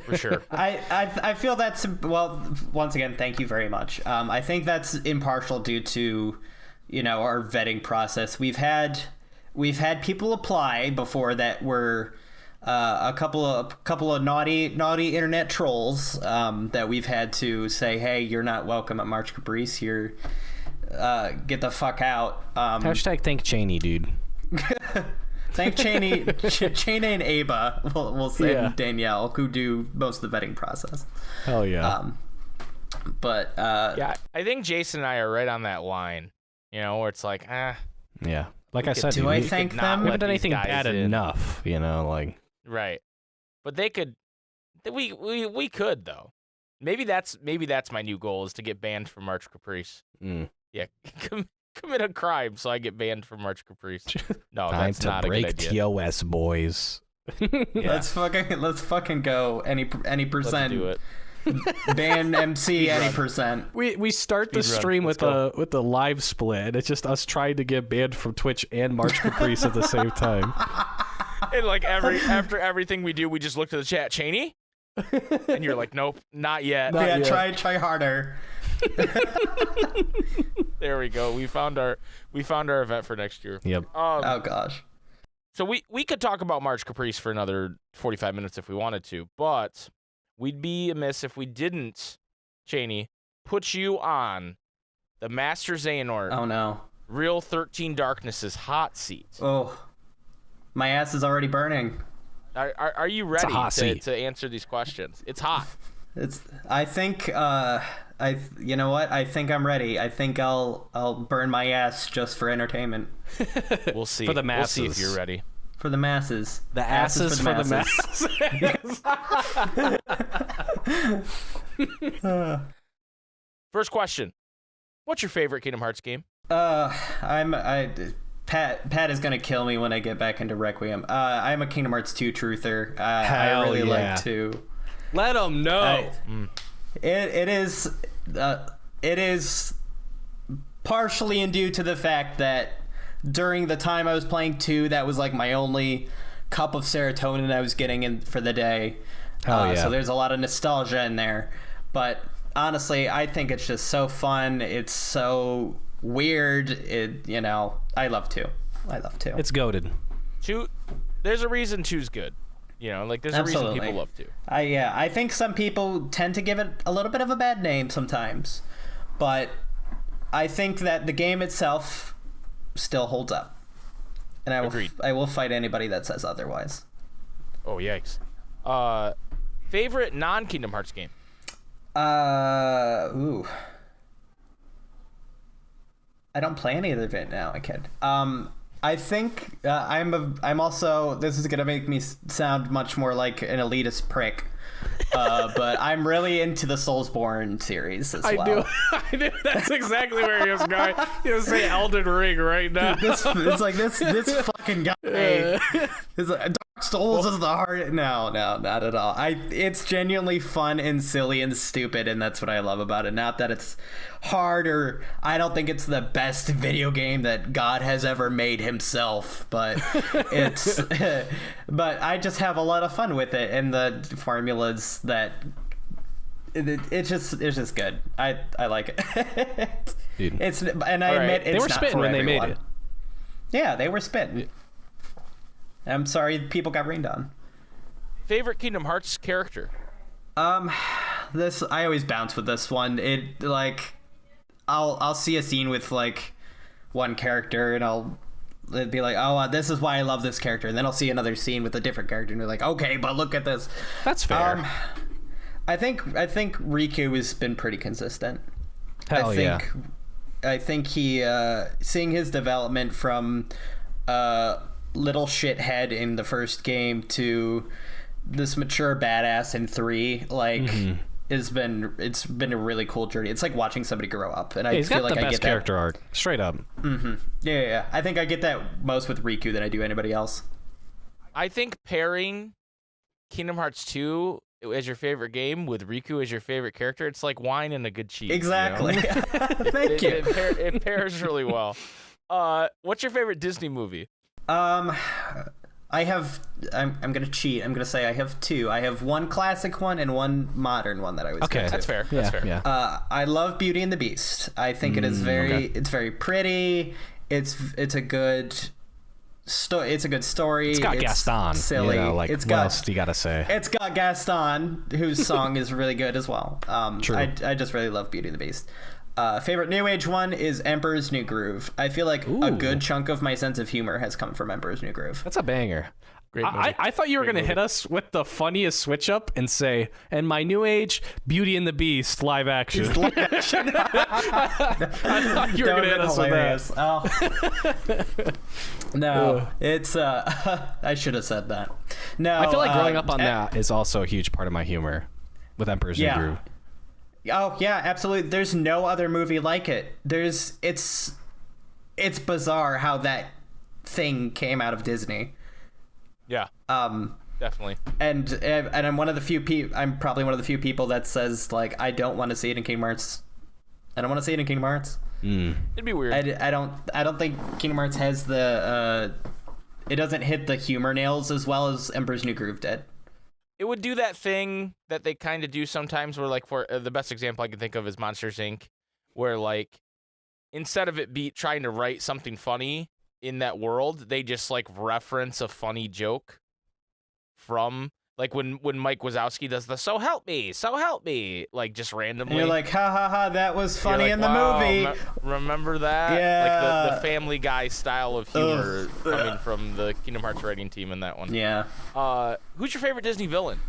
for sure. I feel that's, well, once again, thank you very much. I think that's impartial due to, our vetting process. We've had people apply before that were a couple of naughty internet trolls that we've had to say, hey, you're not welcome at March Caprice. You're get the fuck out. Hashtag thank Chaineh, dude. Thank Chaineh and Ava, we'll say, and Danielle, who do most of the vetting process. Hell yeah. But yeah, I think Jason and I are right on that line. Where it's like, yeah. Like I said, do I thank them? We haven't done anything bad enough, like. Right, but they could. We could though. Maybe that's my new goal, is to get banned from March Caprice. Yeah, commit a crime so I get banned from March Caprice. No, that's not a good idea. Time to break TOS, boys. Yeah. Let's fucking go any percent. Let's do it. Ban MC any percent. We start the stream with a live split. It's just us trying to get banned from Twitch and March Caprice at the same time. And like after everything we do, we just look to the chat, Chaineh, and you're like, nope, not yet. Try harder. There we go. We found our event for next year. Yep. Oh gosh. So we could talk about March Caprice for another 45 minutes if we wanted to, but we'd be amiss if we didn't, Chaineh, put you on the Master Xehanort. Oh no. Real 13 Darknesses hot seat. Oh, my ass is already burning. Are you ready to answer these questions? It's hot. I think you know what? I think I'm ready. I think I'll burn my ass just for entertainment. We'll see. For the masses. We'll see if you're ready. For the masses. The asses for the masses. First question. What's your favorite Kingdom Hearts game? Pat is gonna kill me when I get back into Requiem. I'm a Kingdom Hearts 2 truther. I really like to. Let them know. It is partially due to the fact that during the time I was playing 2, that was like my only cup of serotonin I was getting in for the day. So there's a lot of nostalgia in there. But honestly, I think it's just so fun. It's so weird. I love 2. It's goated. 2, there's a reason 2's good. There's a reason people love 2. I think some people tend to give it a little bit of a bad name sometimes, but I think that the game itself still holds up, and I will fight anybody that says otherwise. Oh yikes! Favorite non-Kingdom Hearts game? I don't play any of it now. I kid. I think I'm also, this is gonna make me sound much more like an elitist prick, but I'm really into the Soulsborne series as well. I knew that's exactly where he was going. He was saying Elden Ring right now. This fucking guy. It's like, Dark Souls is the heart. No, not at all. It's genuinely fun and silly and stupid, and that's what I love about it. Not that it's hard, or I don't think it's the best video game that God has ever made himself, but it's but I just have a lot of fun with it, and the formulas that it's just good. I like it. Dude. I admit it's they were not spitting for when everyone. they made it. Yeah, they were spitting. I'm sorry people got rained on. Favorite Kingdom Hearts character? This, I always bounce with this one. It, like, I'll see a scene with like one character and it'd be like, oh, this is why I love this character, and then I'll see another scene with a different character and be like, okay, but look at this. That's fair. I think Riku has been pretty consistent. Hell yeah. I think he seeing his development from little shithead in the first game to this mature badass in 3, like, it's been a really cool journey. It's like watching somebody grow up, and I he's feel got like the I best get that. character arc, straight up. Yeah. I think I get that most with Riku than I do anybody else. I think pairing Kingdom Hearts 2 as your favorite game with Riku as your favorite character, it's like wine and a good cheese. Exactly. You know? Thank you. It pairs really well. What's your favorite Disney movie? I'm gonna cheat. I'm gonna say I have two. I have one classic one and one modern one that I was. Okay, That's fair. Yeah, That's fair. Yeah. I love Beauty and the Beast. I think it is it's very pretty. It's a good story. It's a good story. It's got Gaston. Silly. You know, like, it's what else do you gotta say? It's got Gaston, whose song is really good as well. True. I just really love Beauty and the Beast. Favorite New Age one is Emperor's New Groove. I feel like a good chunk of my sense of humor has come from Emperor's New Groove. That's a banger. Great movie. I thought you were going to hit us with the funniest switch up and say, and my new age, Beauty and the Beast live action. I thought you were going to hit us with that. No, it's I should have said that. No, I feel like growing up on that is also a huge part of my humor with Emperor's New Groove. Oh yeah, absolutely. There's no other movie like it. It's bizarre how that thing came out of Disney. Yeah. Definitely. And I'm one of the few people. I'm probably one of the few people that says like I don't want to see it in Kingdom Hearts. I don't want to see it in Kingdom Hearts. It'd be weird. I don't think Kingdom Hearts has the it doesn't hit the humor nails as well as Emperor's New Groove did. It would do that thing that they kind of do sometimes where, like, for the best example I can think of is Monsters, Inc., where, like, instead of it trying to write something funny in that world, they just, like, reference a funny joke from, like, when Mike Wazowski does the so help me, like, just randomly. And you're like, ha ha ha, that was funny like, in the wow, movie. Remember that? Yeah. Like, the Family Guy style of humor coming from the Kingdom Hearts writing team in that one. Yeah. Who's your favorite Disney villain?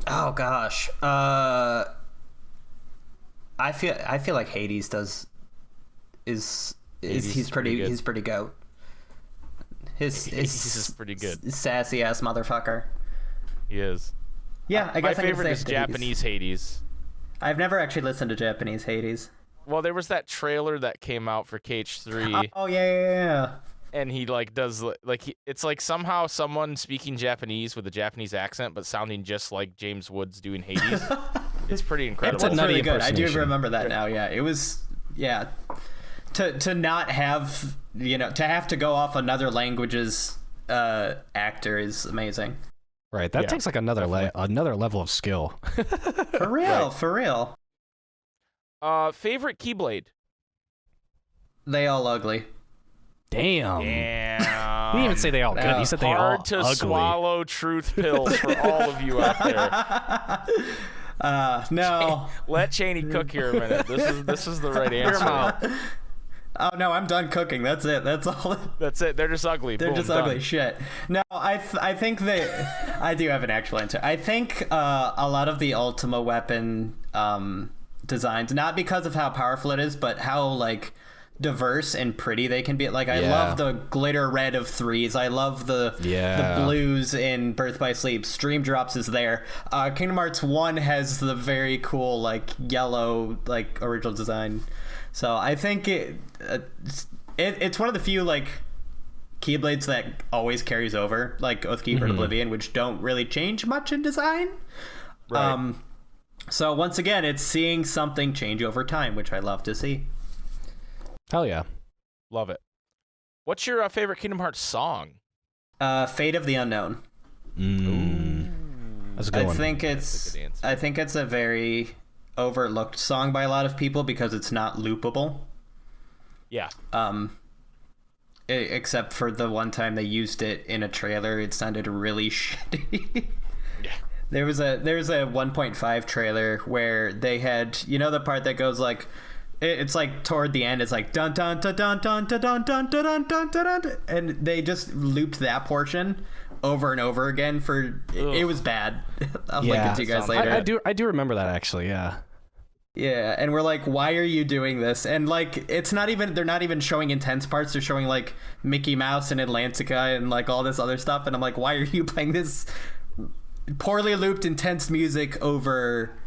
Oh gosh. I feel like Hades he's pretty goat. His is pretty good. Sassy ass motherfucker. He is. Yeah, I guess my favorite is Hades. Japanese Hades. I've never actually listened to Japanese Hades. Well, there was that trailer that came out for KH3. Oh yeah. And he like does like it's like somehow someone speaking Japanese with a Japanese accent, but sounding just like James Woods doing Hades. It's pretty incredible. It's really good. I do impersonation. remember that now. Yeah, it was. Yeah, to not have to have to go off another language's actor is amazing. Right, that takes like another level of skill. For real, for real. Favorite Keyblade? They all ugly. Damn. You didn't even say they all good. You said they all Hard to ugly. swallow truth pills for all of you out there. No. Let Chaineh cook here a minute. This is the right answer. Oh no, I'm done cooking. That's it. That's all. That's it. They're just ugly. They're Boom, just done. ugly shit. No, I think that I do have an actual answer. I think a lot of the Ultima weapon designs, not because of how powerful it is, but how like diverse and pretty they can be. Like I love the glitter red of threes. I love the blues in Birth by Sleep. Stream Drops is there. Kingdom Hearts 1 has the very cool like yellow like original design. So I think it's one of the few like Keyblades that always carries over, like Oathkeeper and Oblivion, which don't really change much in design. Right. So once again, it's seeing something change over time, which I love to see. Hell yeah. Love it. What's your favorite Kingdom Hearts song? Fate of the Unknown. That's a good one. I think it's a very overlooked song by a lot of people because it's not loopable. Yeah. Except for the one time they used it in a trailer, it sounded really shitty. Yeah. There was a 1.5 trailer where they had, the part that goes like, it's like toward the end, it's like dun dun dun dun dun dun dun dun dun dun dun, and they just looped that portion over and over again for it was bad. I'll link it to you guys later. I do remember that actually. Yeah. Yeah, and we're like, why are you doing this? And like, they're not even showing intense parts. They're showing like Mickey Mouse and Atlantica and like all this other stuff. And I'm like, why are you playing this poorly looped intense music over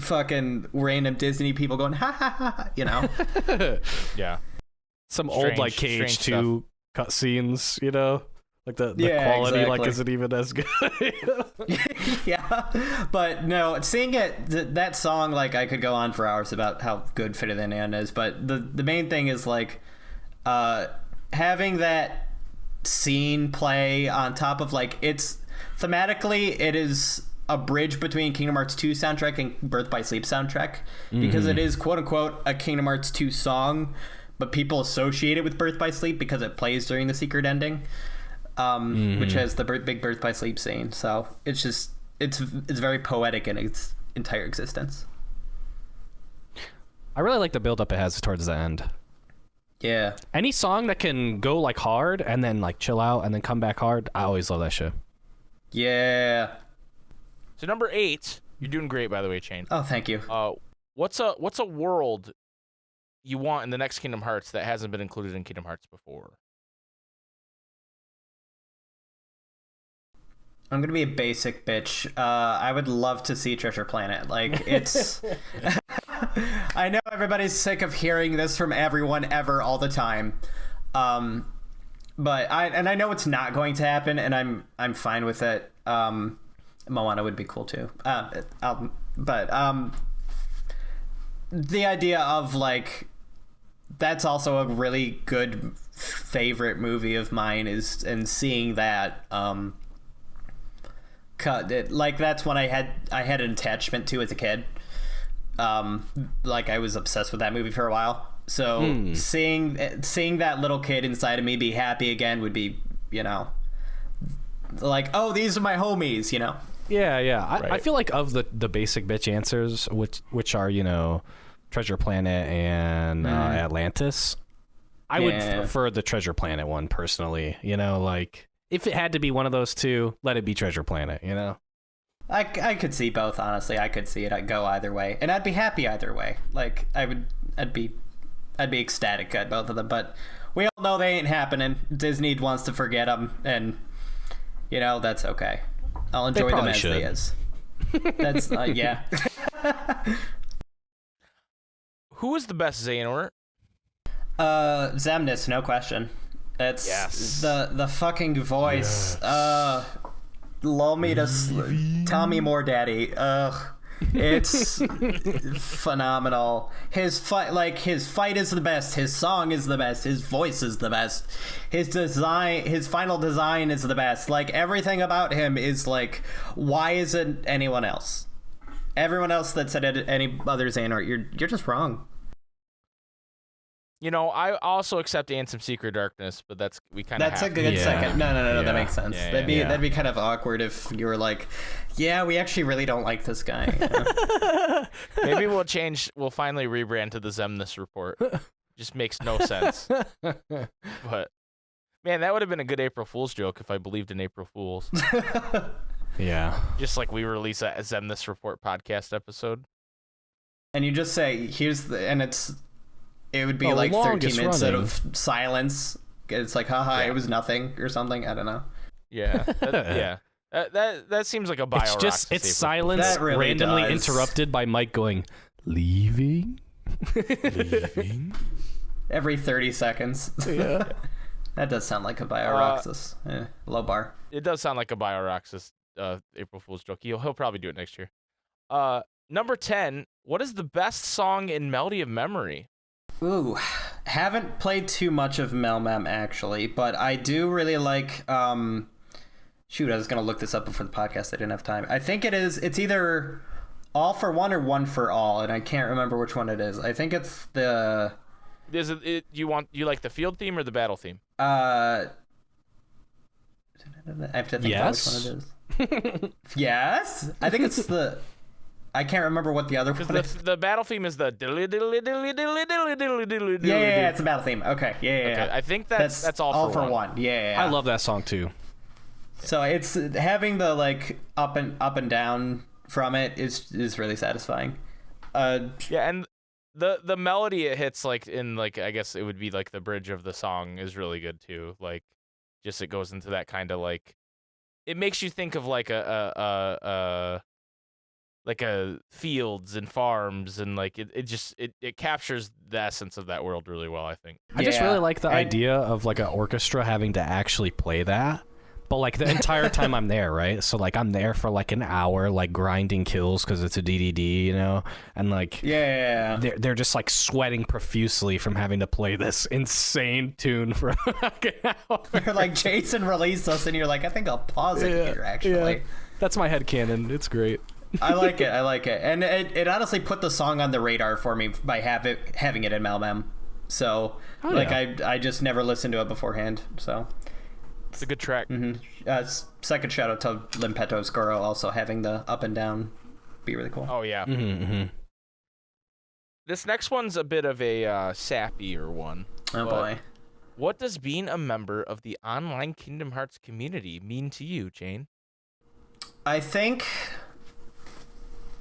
fucking random Disney people going ha ha ha, Yeah. Some old like strange KH2 cutscenes, Like the Yeah, quality like exactly. isn't even as good. Yeah, but no, seeing it, that song, like, I could go on for hours about how good Ferdinand is, but the main thing is, like, having that scene play on top of, like, it's thematically, it is a bridge between Kingdom Hearts 2 soundtrack and Birth by Sleep soundtrack, because it is, quote-unquote, a Kingdom Hearts 2 song, but people associate it with Birth by Sleep because it plays during the secret ending. Which has the big Birth by Sleep scene. So it's just it's very poetic in its entire existence. I really like the build up it has towards the end. Yeah. Any song that can go like hard and then like chill out and then come back hard, I always love that shit. Yeah. So number 8, you're doing great, by the way, Chaineh. Oh, thank you. What's a world you want in the next Kingdom Hearts that hasn't been included in Kingdom Hearts before? I'm gonna be a basic bitch. I would love to see Treasure Planet. Like, it's. I know everybody's sick of hearing this from everyone ever all the time, but I know it's not going to happen, and I'm fine with it. Moana would be cool too. The idea of, like, that's also a really good favorite movie of mine is, and seeing that. Like, that's what I had an attachment to as a kid. Like, I was obsessed with that movie for a while. So seeing that little kid inside of me be happy again would be, you know, like, oh, these are my homies, you know. Yeah. Right. I feel like of the basic bitch answers, which are, you know, Treasure Planet and Atlantis, I would prefer the Treasure Planet one personally. You know, like, if it had to be one of those two, let it be Treasure Planet, you know? I could see both, honestly. I could see it go either way, and I'd be happy either way. Like, I'd be ecstatic at both of them, but we all know they ain't happening. Disney wants to forget them, and, you know, that's okay. I'll enjoy them as they is. That's, yeah. Who is the best Xehanort? Xemnas, no question. It's the fucking voice. Lull me to tell me more, daddy. It's phenomenal. His fight is the best. His song is the best. His voice is the best. His final design is the best. Like, everything about him is like, why isn't anyone else? Everyone else that said any other Xehanort, you're just wrong. You know, I also accept Ansem Secret Darkness, but that's a good second. No, that makes sense. Yeah, that'd be kind of awkward if you were like, yeah, we actually really don't like this guy. You know? Maybe we'll finally rebrand to the Xemnas Report. Just makes no sense. But man, that would have been a good April Fool's joke if I believed in April Fools. Yeah. Just like we release a Xemnas Report podcast episode. And you just say, it would be like 13 minutes out of silence. It's like, haha, It was nothing or something. I don't know. Yeah. That seems like a bio. It's silence really randomly does. interrupted by Mike going, leaving? Every 30 seconds. Yeah. That does sound like a Bioroxis. Low bar. It does sound like a Bioroxis April Fool's joke. He'll probably do it next year. Number 10, what is the best song in Melody of Memory? Ooh, haven't played too much of Melmem actually, but I do really like. Shoot, I was gonna look this up before the podcast. I didn't have time. I think it's either All for One or One for All, and I can't remember which one it is. I think it's the. You like the field theme or the battle theme? I have to think about which one it is. Yes, I think it's the. I can't remember what the other one is. The battle theme is the Yeah, it's a battle theme. Okay, yeah. I think that's all for one. Yeah. I love that song too. So it's having the like up and down from it is really satisfying. Yeah, and the melody it hits like in like I guess it would be like the bridge of the song is really good too. Like just it goes into that kind of like it makes you think of like a fields and farms and like it captures the essence of that world really well, I think. I just really like the idea of like an orchestra having to actually play that. But like the entire time I'm there, right? So like I'm there for like an hour, like grinding kills because it's a DDD, you know, and like they're just like sweating profusely from having to play this insane tune for like an hour. You're like, Jason released us, and you're like, I think I'll pause it here. Actually, yeah. That's my headcanon. It's great. I like it, and it honestly put the song on the radar for me by having it in Malmem. So I just never listened to it beforehand. So. It's a good track. Second shout out to Limpetto Scuro also having the up and down be really cool. Oh yeah. This next one's a bit of a sappier one. Oh boy. What does being a member of the online Kingdom Hearts community mean to you, Chaineh? I think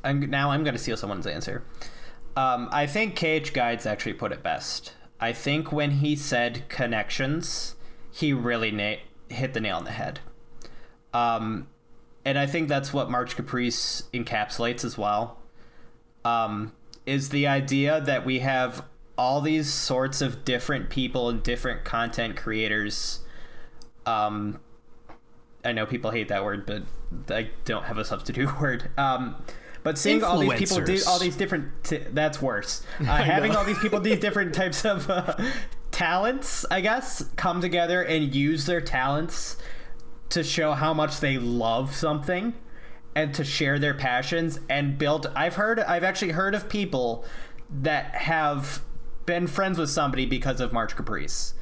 I'm going to steal someone's answer. I think KH Guides actually put it best. I think when he said connections, he really hit the nail on the head. And I think that's what March Caprice encapsulates as well. Is the idea that we have all these sorts of different people and different content creators. I know people hate that word, but I don't have a substitute word. But seeing all these people do all these different... that's worse. Having all these people, these different types of... talents, I guess, come together and use their talents to show how much they love something and to share their passions and build. I've actually heard of people that have been friends with somebody because of March Caprice.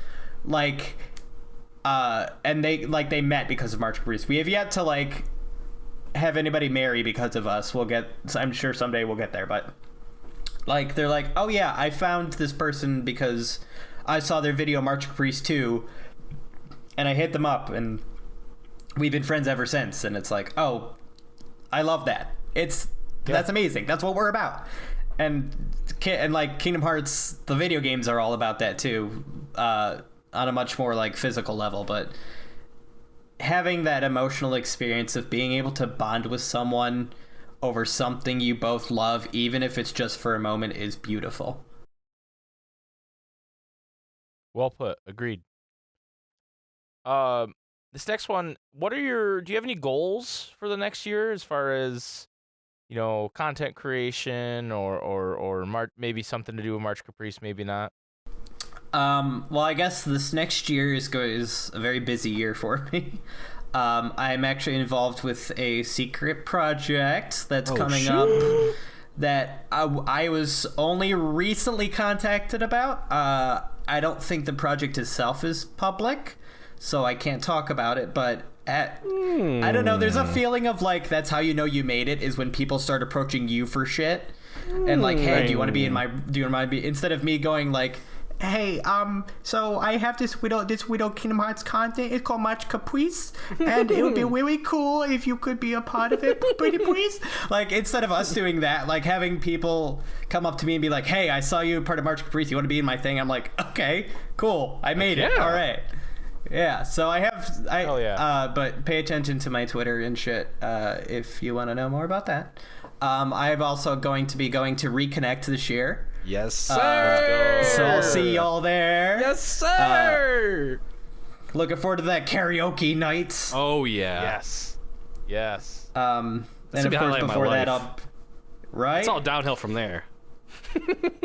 And they met because of March Caprice. We have yet to have anybody marry because of us. I'm sure someday we'll get there, but they're like, oh yeah, I found this person because I saw their video March Caprice 2 and I hit them up and we've been friends ever since. And it's like, oh, I love that. That's amazing. That's what we're about. And Kingdom Hearts, the video games are all about that too, on a much more physical level. But having that emotional experience of being able to bond with someone over something you both love, even if it's just for a moment, is beautiful. Well put. Agreed. This next one, do you have any goals for the next year as far as, content creation or maybe something to do with March Caprice, maybe not? Well, I guess this next year is a very busy year for me. I'm actually involved with a secret project that's coming up that I was only recently contacted about. I don't think the project itself is public, so I can't talk about it, but I don't know, there's a feeling of that's how you know you made it, is when people start approaching you for shit and hey, do you want to be instead of me going hey, so I have this Widow Kingdom Hearts content. It's called March Caprice, and it would be really cool if you could be a part of it, pretty please. Instead of us doing that, having people come up to me and be like, hey, I saw you part of March Caprice. You want to be in my thing? I'm like, okay, cool. I made it. All right. Yeah, so but pay attention to my Twitter and shit if you want to know more about that. I'm also going to be going to Reconnect this year. Yes, sir. So I'll see y'all there. Yes, sir. Looking forward to that karaoke night. Oh yeah. Yes. And of course, before that, right? It's all downhill from there.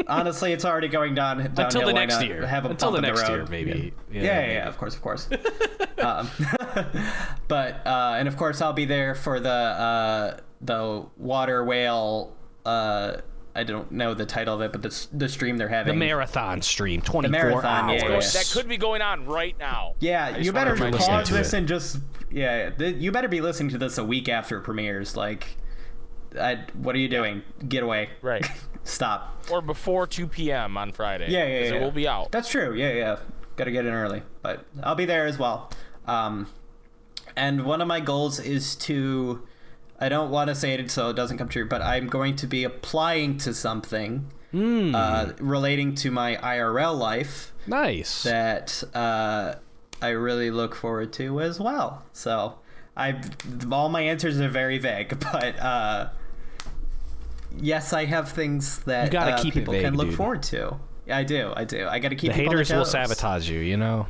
Honestly, it's already going downhill until the next year. Until the next year, maybe. Yeah. Of course. But and of course, I'll be there for the water whale. I don't know the title of it, but the stream they're having. The marathon stream, 24 hours. Yeah. That could be going on right now. Yeah, you better pause this and just... Yeah, you better be listening to this a week after it premieres. What are you doing? Get away. Right. Stop. Or before 2 p.m. on Friday. Yeah. It will be out. That's true. Yeah. Got to get in early. But I'll be there as well. And one of my goals is to... I don't want to say it so it doesn't come true, but I'm going to be applying to something relating to my IRL life. Nice. That I really look forward to as well. So all my answers are very vague, but yes, I have things that you gotta keep people it vague, can look dude. forward to. I do. I got to keep the people haters on the will toes. sabotage you.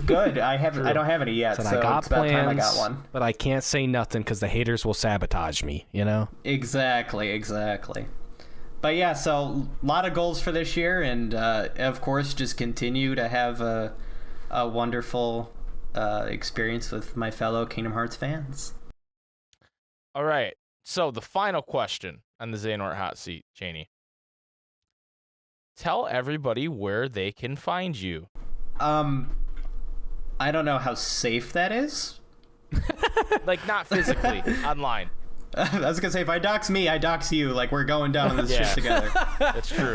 Good. I don't have any yet, so I got it's about plans, time I got one. but I can't say nothing because the haters will sabotage me, you know? Exactly. But yeah, so a lot of goals for this year, and of course, just continue to have a wonderful experience with my fellow Kingdom Hearts fans. All right. So the final question on the Xehanort Hot Seat, Chaineh. Tell everybody where they can find you. I don't know how safe that is. Like, not physically, online. I was gonna say, if I dox me, I dox you. Like, we're going down on this shit together. That's true.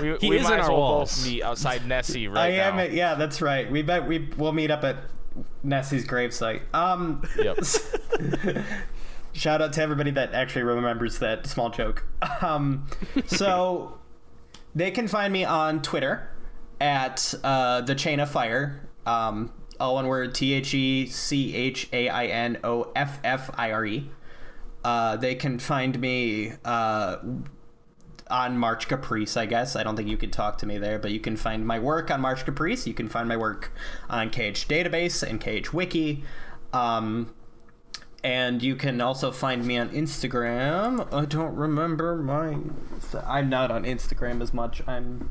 We is might in as our well walls. both meet outside Nessie right now. Yeah, that's right. We'll meet up at Nessie's gravesite. Yep. Shout out to everybody that actually remembers that small joke. So they can find me on Twitter at the Chaineh Fire. All one word, TheChainofFire. They can find me on March Caprice, I guess. I don't think you could talk to me there, but you can find my work on March Caprice. You can find my work on KH Database and KH Wiki. And you can also find me on Instagram. I don't remember I'm not on Instagram as much. I'm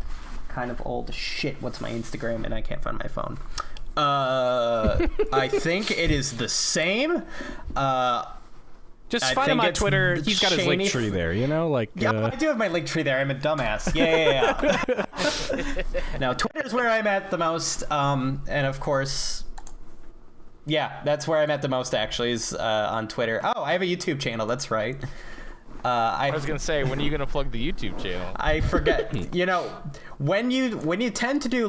kind of old. Shit, what's my Instagram? And I can't find my phone. I think it is the same. Just find him on Twitter. He's got his link tree there, you know? Like, yeah, I do have my link tree there. I'm a dumbass. Yeah. No, Twitter's where I'm at the most. And of course, yeah, that's where I'm at the most, actually, is on Twitter. Oh, I have a YouTube channel. That's right. I was gonna say, when are you gonna plug the YouTube channel? I forget. You know, when you tend to be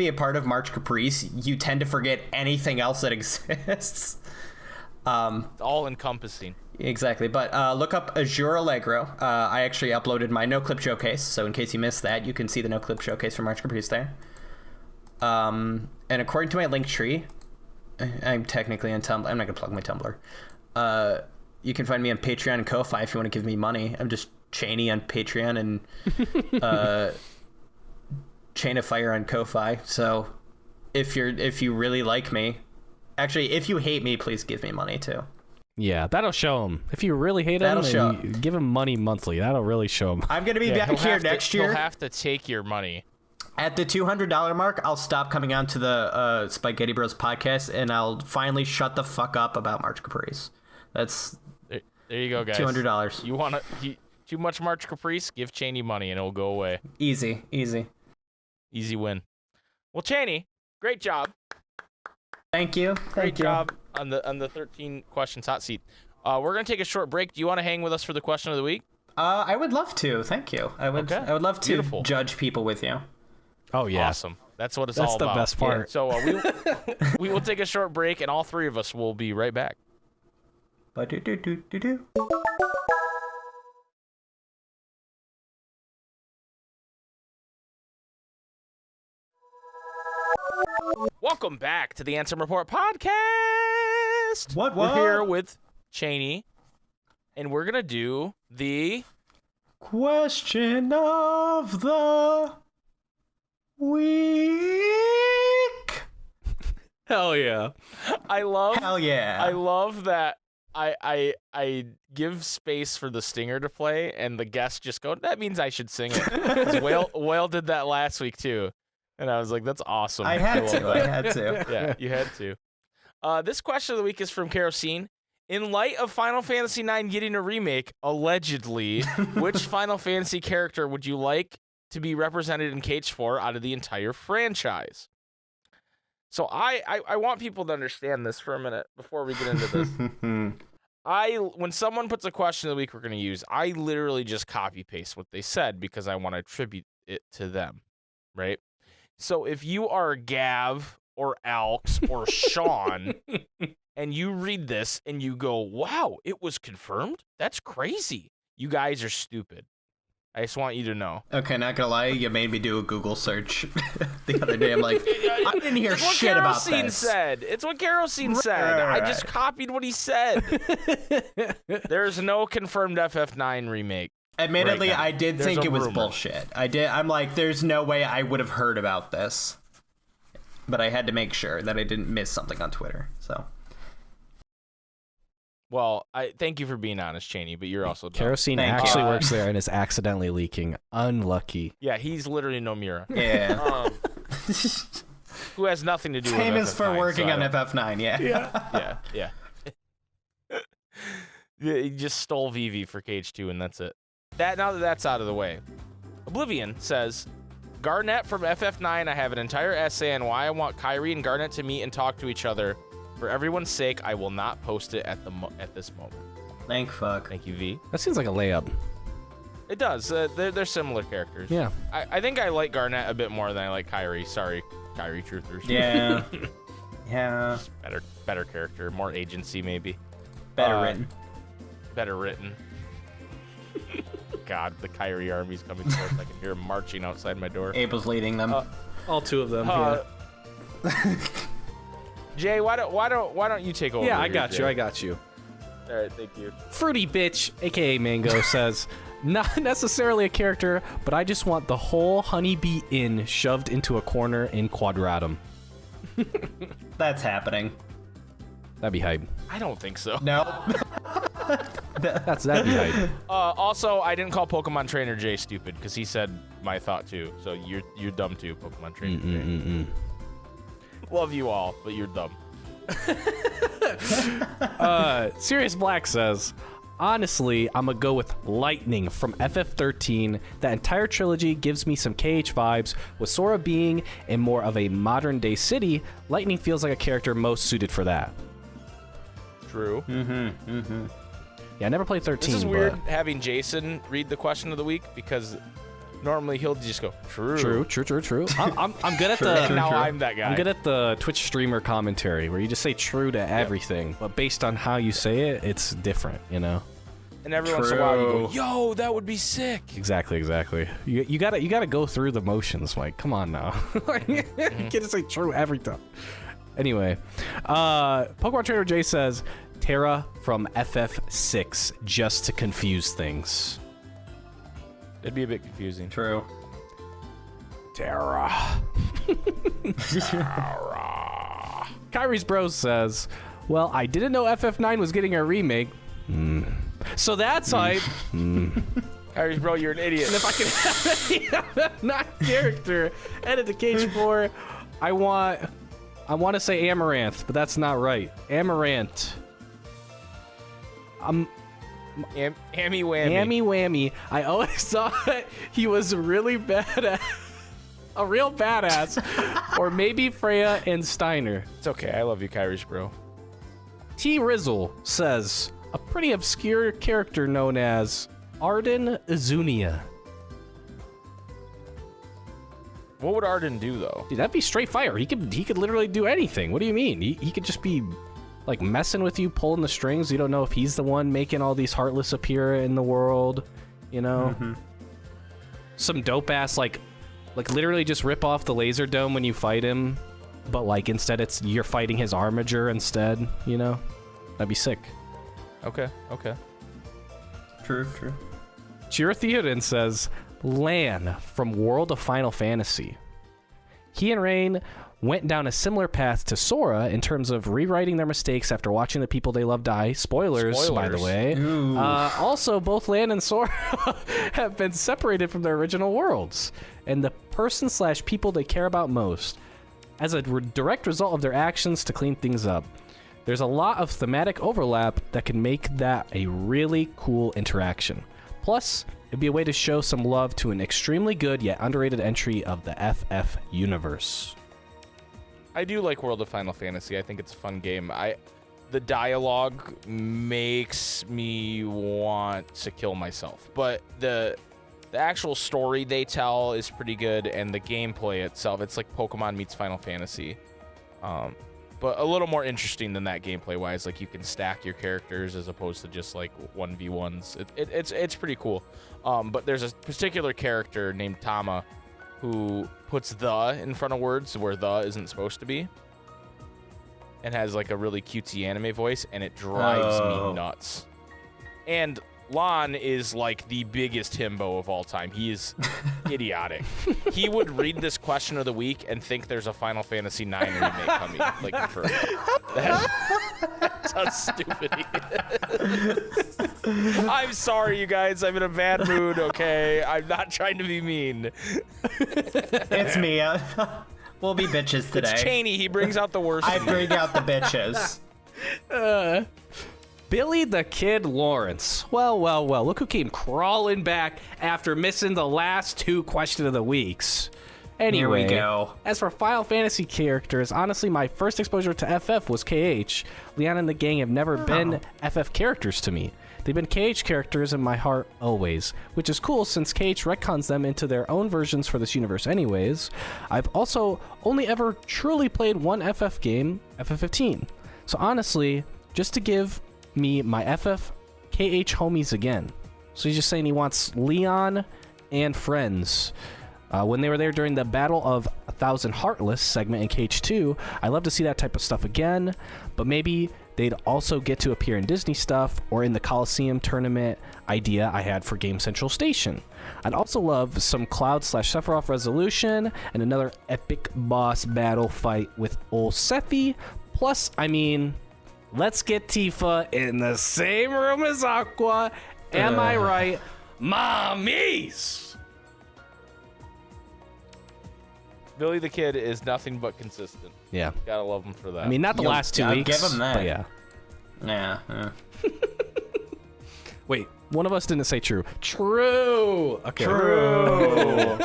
a part of March Caprice, you tend to forget anything else that exists. All encompassing. Exactly. But look up Azure Allegro. I actually uploaded my No Clip Showcase, so in case you missed that, you can see the No Clip Showcase from March Caprice there. And according to my link tree, I'm technically on Tumblr. I'm not gonna plug my Tumblr. You can find me on Patreon and Ko-Fi if you want to give me money. I'm just Chaineh on Patreon and Chaineh Fire on Ko-Fi. So if you really like me, actually, if you hate me, please give me money too. yeah, that'll show him. If you really hate him, you give him money monthly. That'll really show him. I'm gonna be back here next year. He'll have to take your money. At the $200 mark, I'll stop coming on to the SpikeGhetti Bros podcast, and I'll finally shut the fuck up about March Caprice. That's there you go, guys. $200. You want too much March Caprice? Give Chaineh money, and it'll go away. Easy win. Well, Chaineh, great job. Thank you. Great job on the 13 questions hot seat. We're gonna take a short break. Do you want to hang with us for the question of the week? I would love to. Thank you. I would love to judge people with you. Oh yeah, awesome. That's what it's all about. That's the best part. Yeah. So we will take a short break, and all three of us will be right back. Welcome back to the Ansem Report podcast. What? We're here with Chaineh, and we're gonna do the question of the week. Hell yeah. Hell yeah. I love that I give space for the stinger to play, and the guests just go, that means I should sing it. 'Cause Whale did that last week too. And I was like, that's awesome. I had to. Yeah, you had to. This question of the week is from Kerosene. In light of Final Fantasy IX getting a remake, allegedly, which Final Fantasy character would you like to be represented in KH4 out of the entire franchise? So I want people to understand this for a minute before we get into this. When someone puts a question of the week we're going to use, I literally just copy paste what they said because I want to attribute it to them, right? So if you are Gav or Alx or Sean and you read this and you go, wow, it was confirmed? That's crazy. You guys are stupid. I just want you to know. Okay, not gonna lie, you made me do a Google search the other day. I'm like, I didn't hear shit about this. It's what Kerosene said. Right. I just copied what he said. There's no confirmed FF9 remake. Admittedly, right I did There's think a it was rumor. bullshit. I'm like, there's no way I would have heard about this. but I had to make sure that I didn't miss something on Twitter. So. Well, I thank you for being honest, Chaineh, but you're also dumb. Kerosene Thank actually you. works there and is accidentally leaking. Unlucky. Yeah, he's literally Nomura. Yeah. Who has nothing to do with Famous for FF9, working so on FF9, yeah. Yeah. He just stole Vivi for Cage 2, and that's it. Now that that's out of the way, Oblivion says, Garnet from FF9, I have an entire essay on why I want Kyrie and Garnet to meet and talk to each other. For everyone's sake, I will not post it at this moment. Thank fuck. Thank you, V. That seems like a layup. It does. They're similar characters. Yeah. I think I like Garnet a bit more than I like Kyrie. Sorry, Kyrie truthers. Yeah. Yeah. Better character, more agency maybe. Better written. Better written. God, the Kyrie army's coming forth. I can hear them marching outside my door. Abel's leading them. All two of them. Jay, why don't you take over? Yeah, I here, got Jay? you. I got you. All right, thank you. Fruity Bitch, aka Mango, says, not necessarily a character, but I just want the whole Honeybee Inn shoved into a corner in Quadratum. That's happening. That'd be hype. I don't think so. No. That'd be hype. Also, I didn't call Pokemon Trainer Jay stupid because he said my thought too. So you're dumb too, Pokemon Trainer Jay. Love you all, but you're dumb. Sirius Black says, honestly, I'm gonna go with Lightning from FF13. That entire trilogy gives me some KH vibes. With Sora being in more of a modern day city, Lightning feels like a character most suited for that. True. Yeah, I never played 13. This is weird but having Jason read the question of the week because normally he'll just go true. True. I'm good at And now I'm that guy. I'm good at the Twitch streamer commentary where you just say true to everything, but based on how you say it, it's different, you know? And every once in a while you go, yo, that would be sick. Exactly. You gotta go through the motions, Mike. Come on now. You can't just say true every time. Anyway, Pokemon Trainer Jay says, Terra from FF6, just to confuse things. It'd be a bit confusing. True. Terra. Kyrie's Bros says, well, I didn't know FF9 was getting a remake. So that's hype. Kyrie's bro, you're an idiot. And if I can have any FF9 character added to Cage 4, I want to say Amaranth, but that's not right. Amaranth. Ammy Whammy. Ammy Whammy. I always thought he was really badass. A real badass. Or maybe Freya and Steiner. It's okay. I love you, Kyrie's bro. T. Rizzle says, a pretty obscure character known as Arden Azunia. What would Arden do, though? Dude, that'd be straight fire. He could literally do anything. What do you mean? He could just be like messing with you, pulling the strings. You don't know if he's the one making all these Heartless appear in the world, you know? Some dope ass like literally just rip off the laser dome when you fight him, but like instead you're fighting his armature instead, you know? That'd be sick. Okay. True. Chira Theoden says, Lan from World of Final Fantasy. He and Rain went down a similar path to Sora in terms of rewriting their mistakes after watching the people they love die. Spoilers. By the way. Also, both Lan and Sora have been separated from their original worlds and the person/people they care about most as a direct result of their actions to clean things up. There's a lot of thematic overlap that can make that a really cool interaction. Plus, it'd be a way to show some love to an extremely good yet underrated entry of the FF universe. I do like World of Final Fantasy. I think it's a fun game. The dialogue makes me want to kill myself, but the actual story they tell is pretty good, and the gameplay itself, it's like Pokemon meets Final Fantasy. But a little more interesting than that gameplay-wise. Like, you can stack your characters as opposed to just, like, 1v1s. It's pretty cool. But there's a particular character named Tama who puts the in front of words where the isn't supposed to be. And has, like, a really cutesy anime voice, and it drives me nuts. And Lon is like the biggest himbo of all time. He is idiotic. He would read this question of the week and think there's a Final Fantasy IX remake coming. Like, for that's how stupid he is. I'm sorry, you guys. I'm in a bad mood, okay? I'm not trying to be mean. It's me. We'll be bitches today. It's Chaineh. He brings out the worst. I bring out the bitches. Billy the Kid Lawrence. Well, look who came crawling back after missing the last 2 question of the weeks. Anyway, Here we go. As for Final Fantasy characters, honestly, my first exposure to FF was KH. Leon and the gang have never been FF characters to me. They've been KH characters in my heart always, which is cool since KH retcons them into their own versions for this universe anyways. I've also only ever truly played one FF game, FF15. So honestly, just to give me my FF KH homies again. So he's just saying he wants Leon and friends. When they were there during the Battle of 1,000 Heartless segment in KH2, I love to see that type of stuff again, but maybe they'd also get to appear in Disney stuff or in the Coliseum tournament idea I had for Game Central Station. I'd also love some Cloud/Sephiroth resolution and another epic boss battle fight with ol' Sephi. Plus, I mean, let's get Tifa in the same room as Aqua. Am I right? Mommies! Billy the Kid is nothing but consistent. Yeah. Gotta love him for that. I mean, not the last 2 weeks. Give him that. But yeah. Yeah. Wait, one of us didn't say true. True. Okay. True.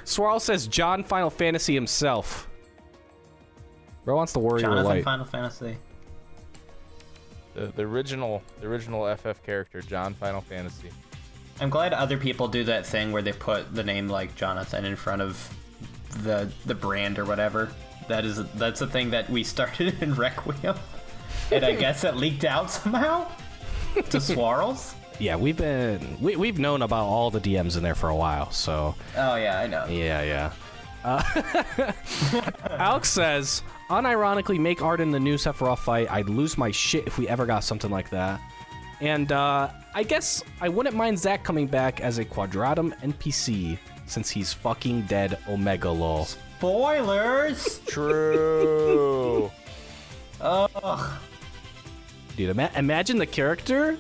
Swirl says John Final Fantasy himself. Bro wants the Warrior Jonathan Light. Final Fantasy. the original FF character, John Final Fantasy. I'm glad other people do that thing where they put the name like Jonathan in front of the brand or whatever. That's a thing that we started in Requiem, and I guess it leaked out somehow to Swirls. Yeah, we've known about all the DMs in there for a while, so. Oh yeah, I know. Yeah. Alex says, unironically make art in the new Sephiroth fight. I'd lose my shit if we ever got something like that. And I guess I wouldn't mind Zack coming back as a Quadratum NPC since he's fucking dead. Omega lol. Spoilers. True. Ugh. Dude, imagine the character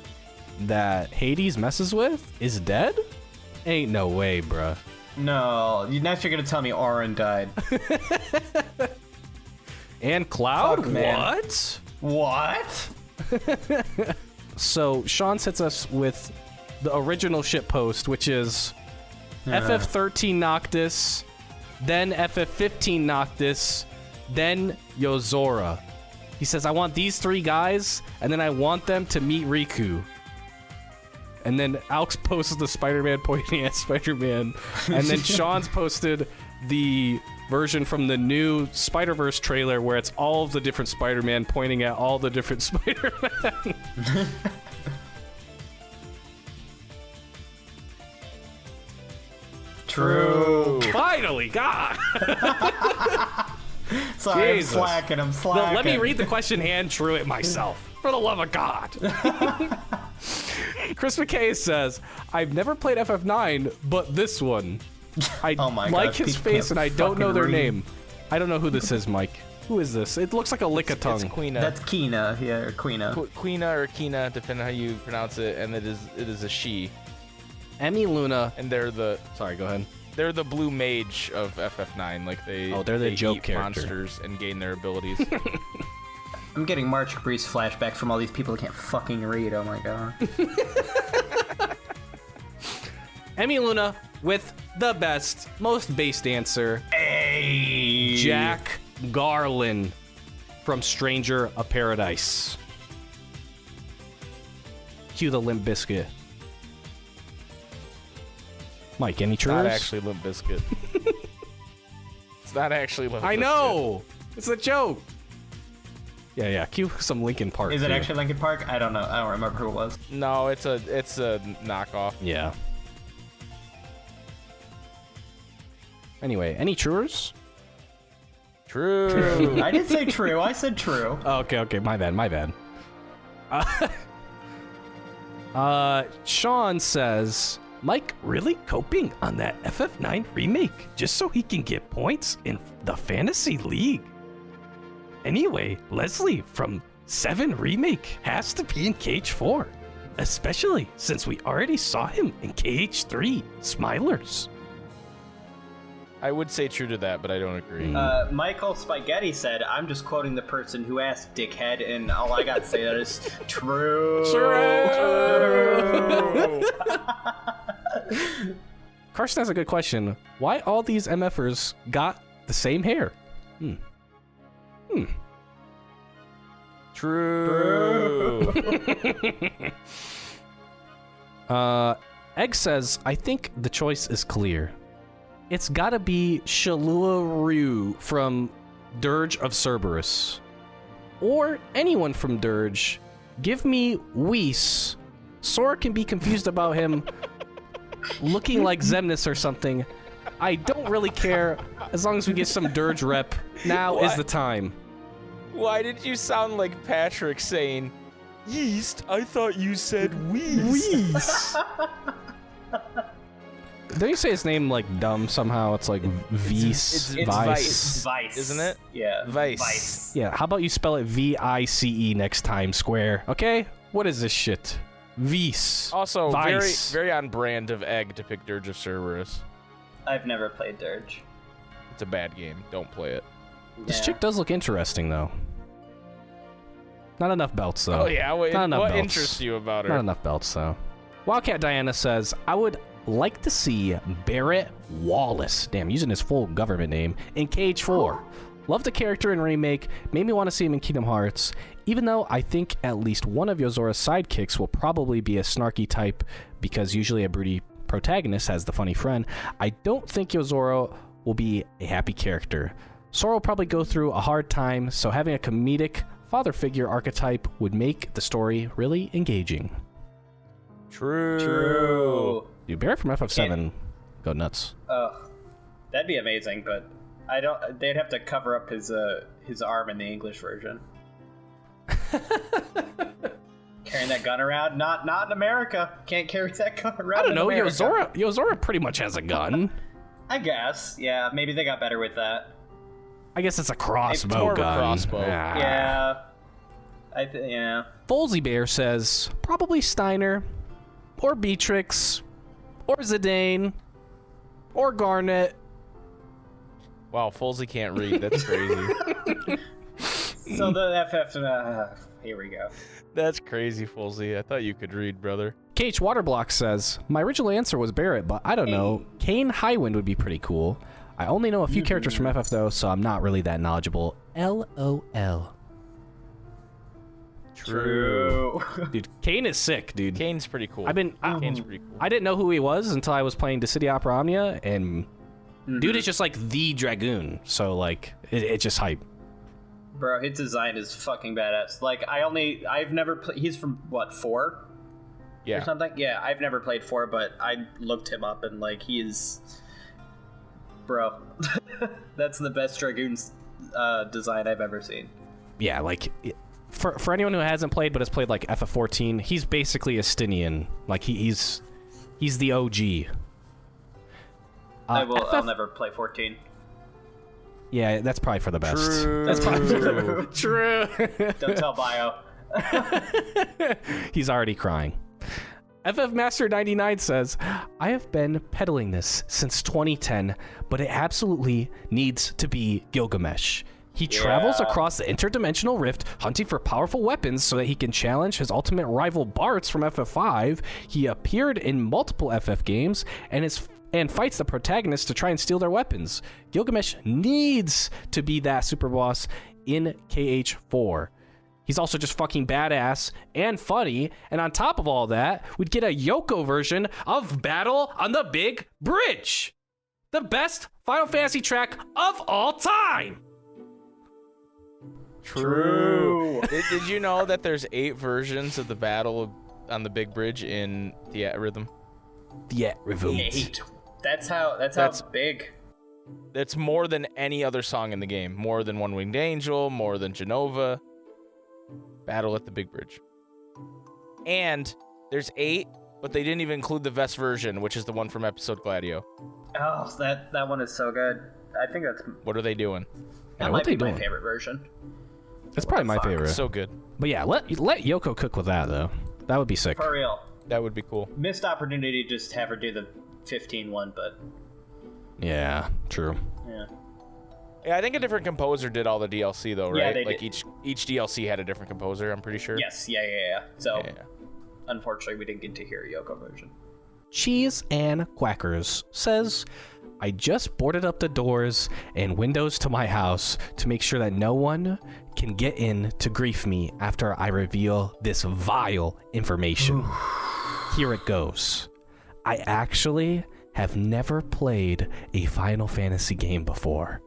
that Hades messes with is dead? Ain't no way, bruh. No, next you're gonna tell me Auron died. And Cloud? Fuck, man. What? What? So Sean hits us with the original shitpost, which is FF13 Noctis, then FF15 Noctis, then Yozora. He says, I want these 3 guys, and then I want them to meet Riku. And then Alex posted the Spider-Man pointing at Spider-Man, and then Sean's posted the version from the new Spider-Verse trailer where it's all of the different Spider-Man pointing at all the different Spider-Man. True. Finally, God. Sorry, Jesus. I'm slacking. Let me read the question and true it myself. For the love of God. Chris McKay says, I've never played FF9, but this one. I Oh my like God, his people face can't and I don't know fucking their read. name. I don't know who this is, Mike. Who is this? It looks like a lick of It's tongue. Quina. That's Kina, yeah, or Quina. Quina or Kina, depending on how you pronounce it, and it is a she. Emmy Luna. And they're the Sorry, go ahead. they're the blue mage of FF9. Like they They're the they joke eat character. monsters and gain their abilities. I'm getting March Caprice flashbacks from all these people who can't fucking read. Oh my god. Emmy Luna with the best, most based answer. Hey. Jack Garland from Stranger of Paradise. Cue the Limp Bizkit. Mike, any truths? Not actually Limp Bizkit. It's not actually Limp Bizkit. I know! It's a joke! Yeah, cue some Linkin Park. Is it too. actually Linkin Park? I don't know. I don't remember who it was. No, it's a knockoff. Yeah. Anyway, any truers? True. I didn't say true. I said true. Oh, okay, my bad. Sean says, Mike really coping on that FF9 remake just so he can get points in the Fantasy League. Anyway, Leslie from 7 Remake has to be in KH4, especially since we already saw him in KH3 Smilers. I would say true to that, but I don't agree. Michael SpikeGhetti said, I'm just quoting the person who asked dickhead, and all I got to say that is true. Carson has a good question. Why all these MFers got the same hair? True. Egg says, I think the choice is clear. It's gotta be Shalua Ryu from Dirge of Cerberus. Or anyone from Dirge. Give me Whis. Sora can be confused about him looking like Xemnas or something. I don't really care as long as we get some Dirge rep. Now is the time. Why did you sound like Patrick saying, Yeast? I thought you said Whis. Don't you say his name like dumb somehow? It's like Vice. It's Vice, isn't it? Yeah. Vice. Yeah, how about you spell it V-I-C-E next time, Square? Okay? What is this shit? Vice. Also, Vice. very on brand of Egg to pick Dirge of Cerberus. I've never played Dirge. It's a bad game. Don't play it. This chick does look interesting, though. Not enough belts, though. Oh, yeah? What belts. interests you about her? Not enough belts, though. Wildcat Diana says, I would like to see Barrett Wallace, damn, using his full government name, in KH4. Love the character in Remake, made me want to see him in Kingdom Hearts, even though I think at least one of Yozora's sidekicks will probably be a snarky type, because usually a broody protagonist has the funny friend. I don't think Yozora will be a happy character. Sora will probably go through a hard time, so having a comedic father figure archetype would make the story really engaging. True. Dude, Barrett from FF7, go nuts. That'd be amazing, but I don't. They'd have to cover up his arm in the English version. Carrying that gun around, not in America. Can't carry that gun around. I don't know. in America. Yozora pretty much has a gun. I guess. Yeah, maybe they got better with that. I guess it's a crossbow It's more of a gun. crossbow. Ah. Yeah. Yeah. Folsy Bear says probably Steiner, or Beatrix, or Zidane, or Garnet. Wow, Folsey can't read. That's crazy. So the FF. Here we go. That's crazy, Folsey. I thought you could read, brother. KH Waterblock says, my original answer was Barrett, but I don't know. Kane Highwind would be pretty cool. I only know a few characters from FF though, so I'm not really that knowledgeable. LOL. True. Dude, Kane is sick, dude. Kane's pretty cool. Kane's pretty cool. I didn't know who he was until I was playing Dissidia Opera Omnia, and dude is just like the Dragoon, so like, it's just hype. Bro, his design is fucking badass. Like, I've never played. He's from what, 4? Yeah. Or something? Yeah, I've never played 4, but I looked him up and like he is. Bro, that's the best Dragoon's design I've ever seen. Yeah, like for anyone who hasn't played but has played like FF14, he's basically a Stinian. Like he's the OG. I'll never play 14. Yeah, that's probably for the best. True. That's probably true. Don't tell Bio. He's already crying. FF Master 99 says, I have been peddling this since 2010, but it absolutely needs to be Gilgamesh. He travels across the interdimensional rift, hunting for powerful weapons so that he can challenge his ultimate rival Bartz from FF5. He appeared in multiple FF games and fights the protagonist to try and steal their weapons. Gilgamesh needs to be that super boss in KH4. He's also just fucking badass and funny, and on top of all that, we'd get a Yoko version of Battle on the Big Bridge. The best Final Fantasy track of all time. True. Did you know that there's 8 versions of the Battle on the Big Bridge in Theatrhythm? Theatrhythm. 8. That's how big. That's more than any other song in the game. More than One Winged Angel, more than Genova. Battle at the Big Bridge. And There's 8, but they didn't even include the Vest version, which is the one from episode Gladio. Oh, that one is so good. I think that's What are they doing? that might be my favorite version. It's probably my favorite. So good. But yeah, let Yoko cook with that though. That would be sick. For real. That would be cool. Missed opportunity to just have her do the 15 one, but Yeah, true. yeah. Yeah, I think a different composer did all the DLC though, Yeah, right? they Like did. each DLC had a different composer, I'm pretty sure. Yes, yeah. So, Yeah. unfortunately, we didn't get to hear a Yoko version. Cheese and Quackers says, I just boarded up the doors and windows to my house to make sure that no one can get in to grief me after I reveal this vile information. Here it goes. I actually have never played a Final Fantasy game before.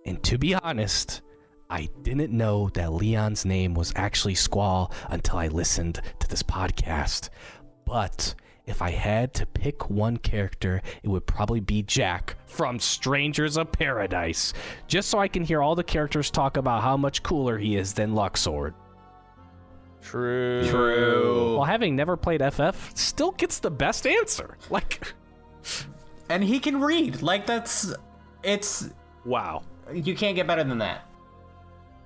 And to be honest, I didn't know that Leon's name was actually Squall until I listened to this podcast. But if I had to pick one character, it would probably be Jack from Strangers of Paradise, just so I can hear all the characters talk about how much cooler he is than Luxord. True. While having never played FF, still gets the best answer. Like, And he can read. Like, it's... wow. You can't get better than that.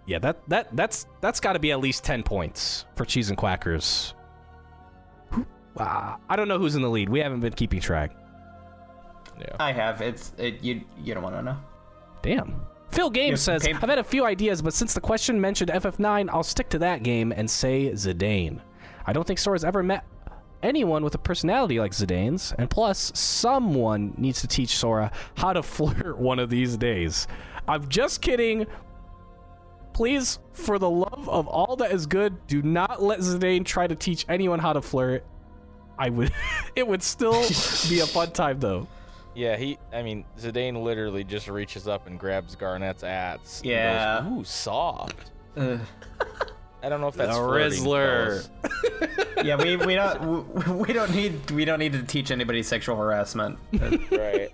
Yeah, that's got to be at least 10 points for Cheese and Quackers. I don't know who's in the lead. We haven't been keeping track. Yeah. I have. You don't want to know. Damn. Phil Games says, I've had a few ideas, but since the question mentioned FF9, I'll stick to that game and say Zidane. I don't think Sora's ever met anyone with a personality like Zidane's, and plus, someone needs to teach Sora how to flirt one of these days. I'm just kidding. Please, for the love of all that is good, do not let Zidane try to teach anyone how to flirt. It would still be a fun time, though. Yeah, Zidane literally just reaches up and grabs Garnet's ass. Yeah. And goes, ooh, soft. I don't know if that's The flirting, Rizzler. fellas. Yeah, we don't need to teach anybody sexual harassment. Right.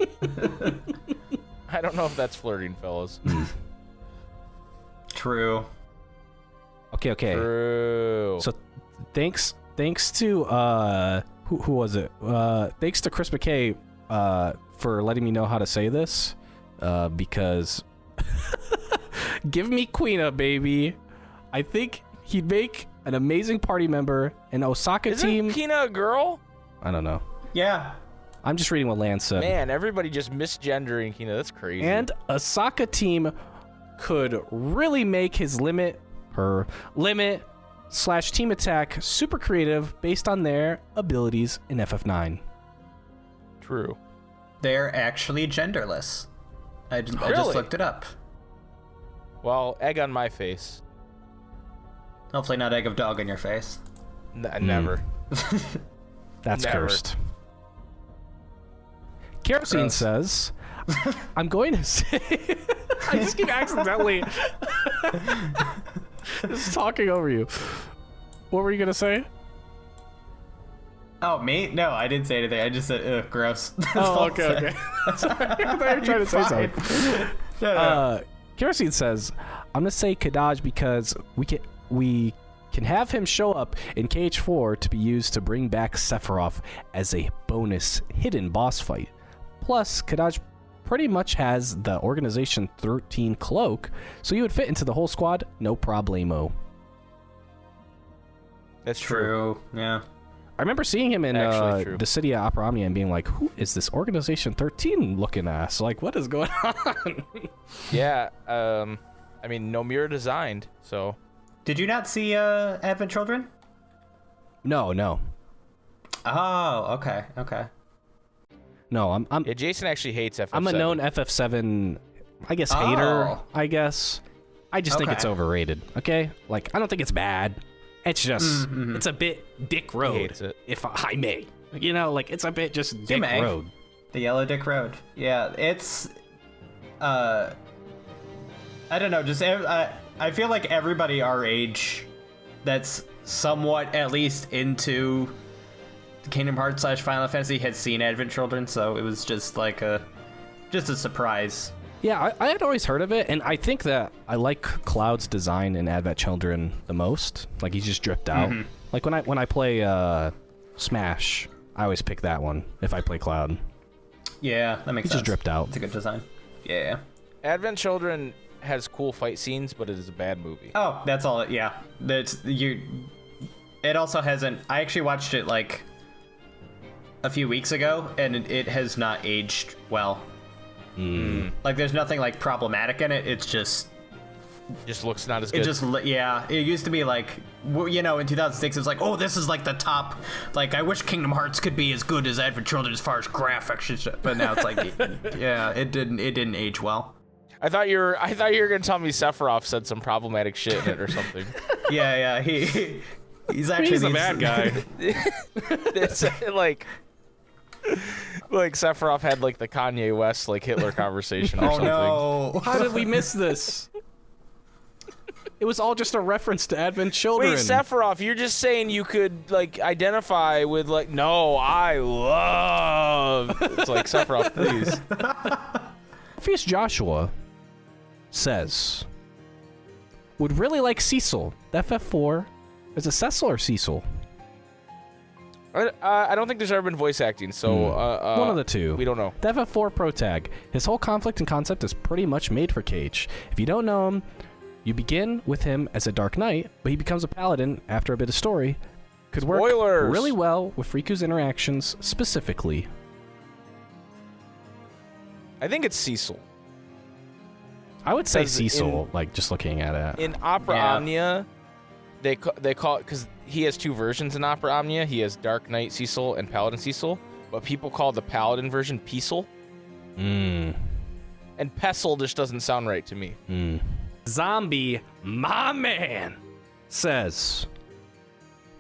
I don't know if that's flirting, fellas. True. Okay. True. So, thanks to who was it? Thanks to Chris McKay for letting me know how to say this, because give me Quina, baby. I think he'd make an amazing party member. An Osaka team. Isn't Kina a girl? I don't know. Yeah. I'm just reading what Lance said. Man, everybody just misgendering Kina. That's crazy. And Osaka team could really make his her limit/team attack super creative based on their abilities in FF9. True. They're actually genderless. I just Really? looked it up. Well, egg on my face. Hopefully not egg of dog on your face. Never. That's Never. cursed. Kerosene Gross. says, I'm going to say... I just keep accidentally just talking over you. What were you going to say? Oh, me? No, I didn't say anything. I just said, ugh, gross. That's Oh, all I okay, said. okay. Sorry, I thought you were trying to say Fine. something. No. Kerosene says, I'm going to say Kadaj because we can have him show up in KH4 to be used to bring back Sephiroth as a bonus hidden boss fight. Plus, Kadaj pretty much has the Organization 13 cloak, so he would fit into the whole squad, no problemo. That's true. Yeah. I remember seeing him in Actually true. the city of Opera Omnia and being like, who is this Organization 13 looking ass? Like, what is going on? Yeah. Nomura designed, so. Did you not see Advent Children? No. Oh, okay. No, I'm Yeah, Jason actually hates FF7. I'm a known FF7, I guess, hater, I guess. I just think Okay. it's overrated, okay? Like, I don't think it's bad. It's just, it's a bit Dick Road, hates it. if I may. You know, like, it's a bit just Dick may. Road. The Yellow Dick Road. Yeah, it's... I don't know, just... I feel like everybody our age that's somewhat at least into Kingdom Hearts / Final Fantasy had seen Advent Children, so it was just like a surprise. Yeah, I had always heard of it, and I think that I like Cloud's design in Advent Children the most. Like, he's just dripped out. Like, when I play Smash. I always pick that one if I play Cloud. Yeah, that makes He sense. just dripped out. It's a good design. Yeah. Advent Children has cool fight scenes, but it is a bad movie. Oh, that's all. Yeah, that's you. It also hasn't. I actually watched it like a few weeks ago, and it has not aged well. Like, there's nothing like problematic in it. It's just Looks not as good. it just yeah. It used to be like you know, in 2006 it was like, oh, this is like the top. Like, I wish Kingdom Hearts could be as good as Advent Children as far as graphics, but now it's like yeah, it didn't age well. I thought you were gonna tell me Sephiroth said some problematic shit in it or something. Yeah, he's actually He's a bad guy. It's like Sephiroth had like the Kanye West like Hitler conversation or Oh something. no! How did we miss this? It was all just a reference to Advent Children. Wait, Sephiroth, you're just saying you could like identify with like no, I love. It's like Sephiroth, please. Fierce Joshua says, would really like Cecil. The FF4 is it Cecil or Cecil? I don't think there's ever been voice acting, so One of the two. We don't know. The FF4 pro tag. His whole conflict and concept is pretty much made for Cage. If you don't know him, you begin with him as a Dark Knight, but he becomes a paladin after a bit of story. Could work Spoilers! really well with Riku's interactions specifically. I think it's Cecil. I would say 'Cause Cecil, like just looking at it. In Opera Yeah. Omnia, they call it because he has two versions in Opera Omnia. He has Dark Knight Cecil and Paladin Cecil, but people call the Paladin version Peacil. And Pestle just doesn't sound right to me. Zombie, my man, says,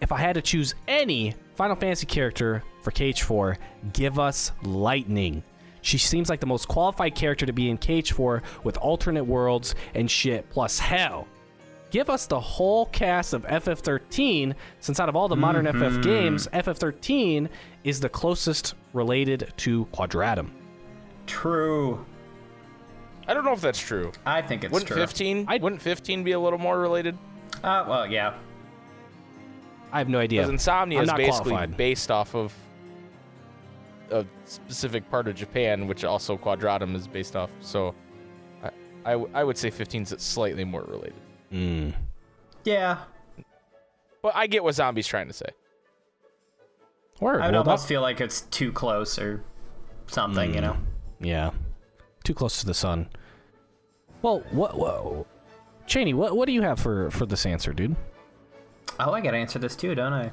if I had to choose any Final Fantasy character for Cage 4, give us Lightning. She seems like the most qualified character to be in Cage 4 with alternate worlds and shit, plus hell. Give us the whole cast of FF13, since out of all the modern FF games, FF13 is the closest related to Quadratum. True. I don't know if that's true. I think it's Wouldn't true. 15? Wouldn't 15 be a little more related? Well, yeah. I have no idea. Because Insomnia I'm is not basically qualified. based off of a specific part of Japan, which also Quadratum is based off. So I would say 15 is slightly more related. Yeah. But I get what Zombie's trying to say. Word. I would Well, almost feel like it's too close or something, you know? Yeah. Too close to the sun. Well, what Chaineh, what do you have for this answer, dude? Oh, I gotta answer this too, don't I?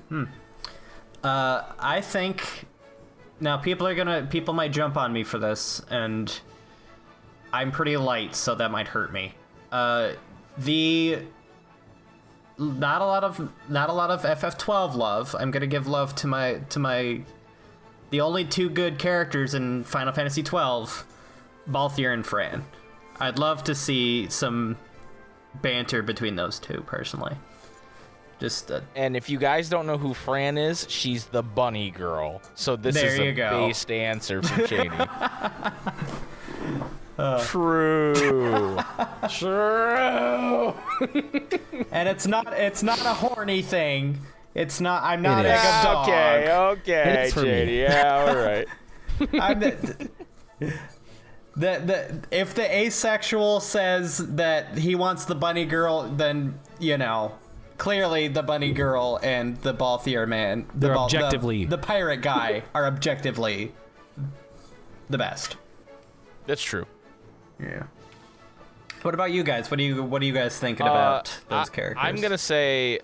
I think now people might jump on me for this, and I'm pretty light, so that might hurt me. Not a lot of FF12 love. I'm gonna give love to the only two good characters in Final Fantasy 12, Balthier and Fran. I'd love to see some banter between those two, personally. Just And if you guys don't know who Fran is, she's the bunny girl. So this There is you a go. based answer from Chaineh. True. True. and it's not a horny thing. It's not. I'm not like a dog. Okay, It's for me. Chaineh. Yeah, all right. I'm if the asexual says that he wants the bunny girl, then clearly the bunny girl and the Balthier man, They're objectively- the pirate guy are objectively the best. That's true. Yeah. What about you guys? What are you guys thinking about those characters? I'm gonna say,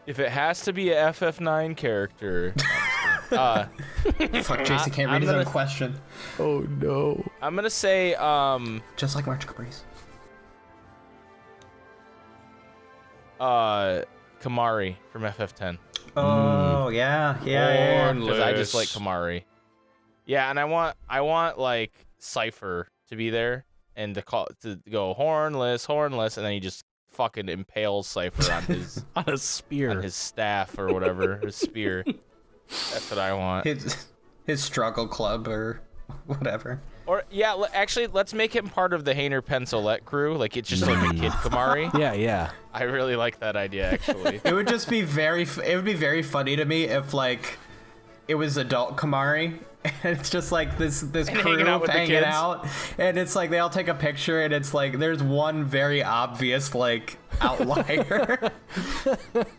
if it has to be a FF9 character, Fuck, Jason can't read his own question. Oh no. I'm gonna say, Just like March Caprice. Kamari from FF10. Oh yeah. Because I just like Kamari. Yeah, and I want like Cypher to be there and to go hornless, and then he just fucking impales Cypher on his On a spear. on his staff or whatever, his spear. That's what I want. His struggle club or whatever. Or yeah, actually, let's make him part of the Hainer Pencilette crew. Like it's just like a kid Kamari. Yeah. I really like that idea, actually. It would just be very funny to me if like it was adult Kamari. And it's just like this crew hanging out with the kids. And it's like they all take a picture, and it's like there's one very obvious like outlier.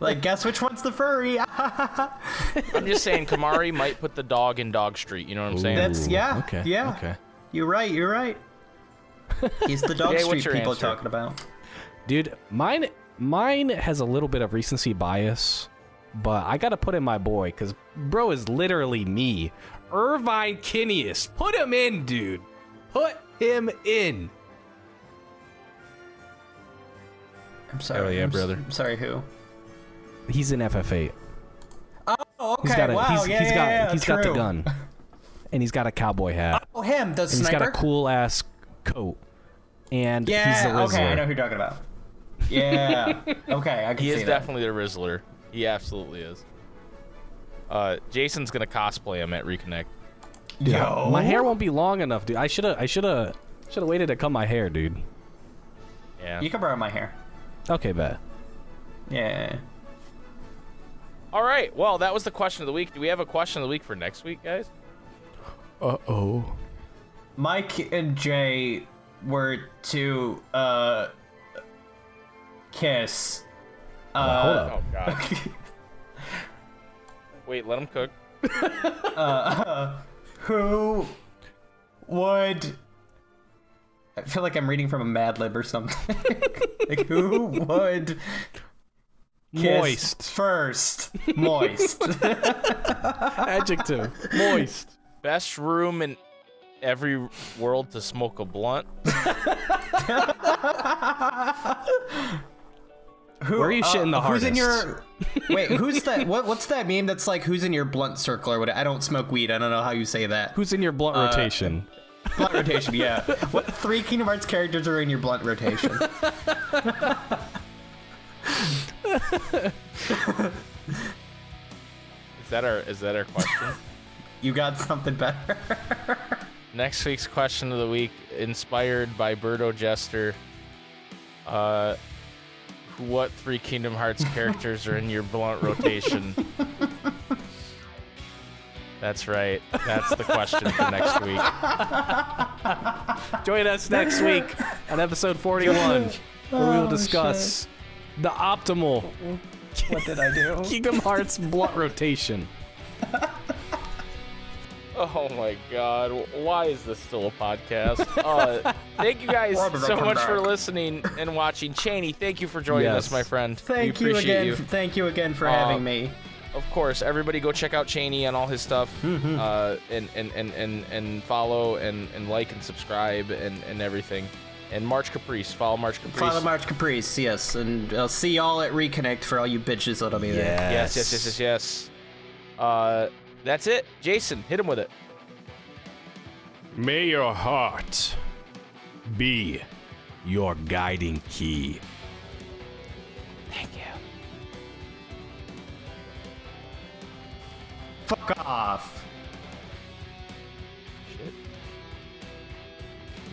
Like, guess which one's the furry? I'm just saying, Kamari might put the dog in Dog Street. You know what I'm saying? That's Okay. Yeah. Okay. You're right. He's the Dog Jay, what's Street your people answer? talking about. Dude, mine has a little bit of recency bias, but I gotta put in my boy, because bro is literally me. Irvine Kinneas. Put him in, dude. Put him in. I'm sorry. Hell yeah, brother. I'm sorry, who? He's in FF8. Oh, okay. He's got Wow. he's got the true. gun. And he's got a cowboy hat. Oh, him, the And he's sniper. got a cool ass coat. And Yeah. he's the Rizzler. Okay, I know who you're talking about. Yeah. Okay, I can He see is that. definitely the Rizzler. He absolutely is. Jason's gonna cosplay him at Reconnect. Yo. My hair won't be long enough, dude. I shoulda waited to cut my hair, dude. Yeah. You can borrow my hair. Okay, bet. Yeah. All right. Well, that was the question of the week. Do we have a question of the week for next week, guys? Uh-oh. Mike and Jay were to kiss. Hold up. Oh God. Wait, let him cook. Who would? I feel like I'm reading from a Mad Lib or something. Like, who would kiss Moist. first? Moist. Adjective. Moist. Best room in every world to smoke a blunt. Where are you shitting the Who's in hardest? your? Wait, who's that? What's that meme that's like? Who's in your blunt circle or what? I don't smoke weed. I don't know how you say that. Who's in your blunt rotation? Blunt rotation? Yeah. What 3 Kingdom Hearts characters are in your blunt rotation? Is that our question? You got something better? Next week's question of the week, inspired by Birdo Jester. What 3 Kingdom Hearts characters are in your blunt rotation? That's right. That's the question for next week. Join us next week on episode 41, where we will discuss the optimal What did I do? Kingdom Hearts blunt rotation. Oh my God! Why is this still a podcast? Thank you guys so much for listening and watching. Chaineh, thank you for joining us, my friend. Thank we you appreciate again. you. Thank you again for having me. Of course, everybody go check out Chaineh and all his stuff, and follow and like and subscribe and everything. And March Caprice, follow March Caprice. Follow March Caprice, yes, and I'll see y'all at Reconnect for all you bitches that'll be there. Yes. That's it. Jason, hit him with it. May your heart be your guiding key. Thank you. Fuck off.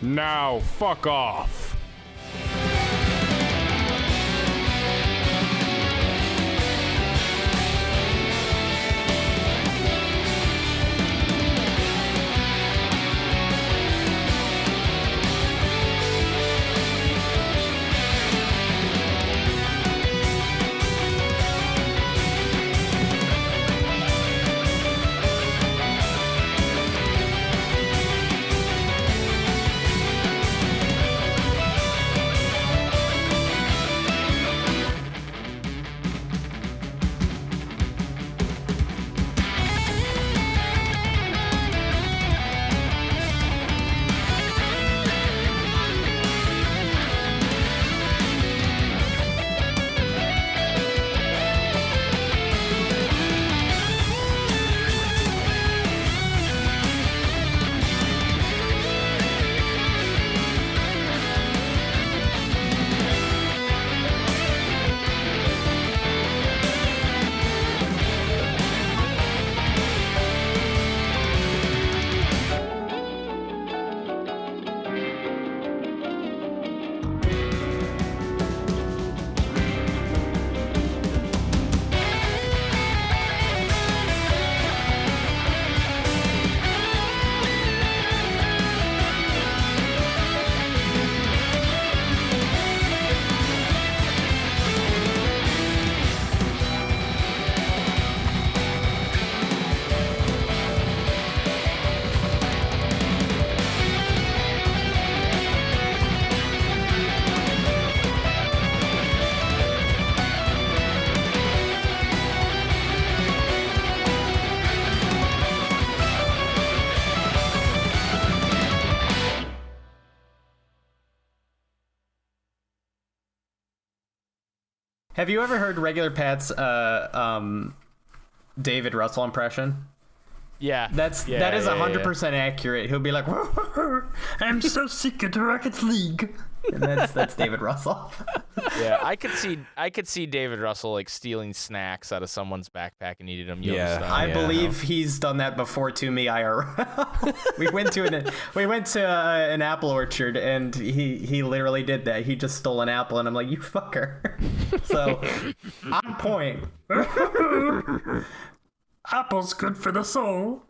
Now fuck off. Have you ever heard Regular Pat's David Russell impression? Yeah. That is 100% accurate. He'll be like, I'm so sick of the Rocket League. And that's David Russell. Yeah, I could see David Russell like stealing snacks out of someone's backpack and eating them. Yeah. Style. I believe he's done that before to me IRL. we went to an apple orchard and he literally did that. He just stole an apple and I'm like, you fucker. So on point. Apple's good for the soul.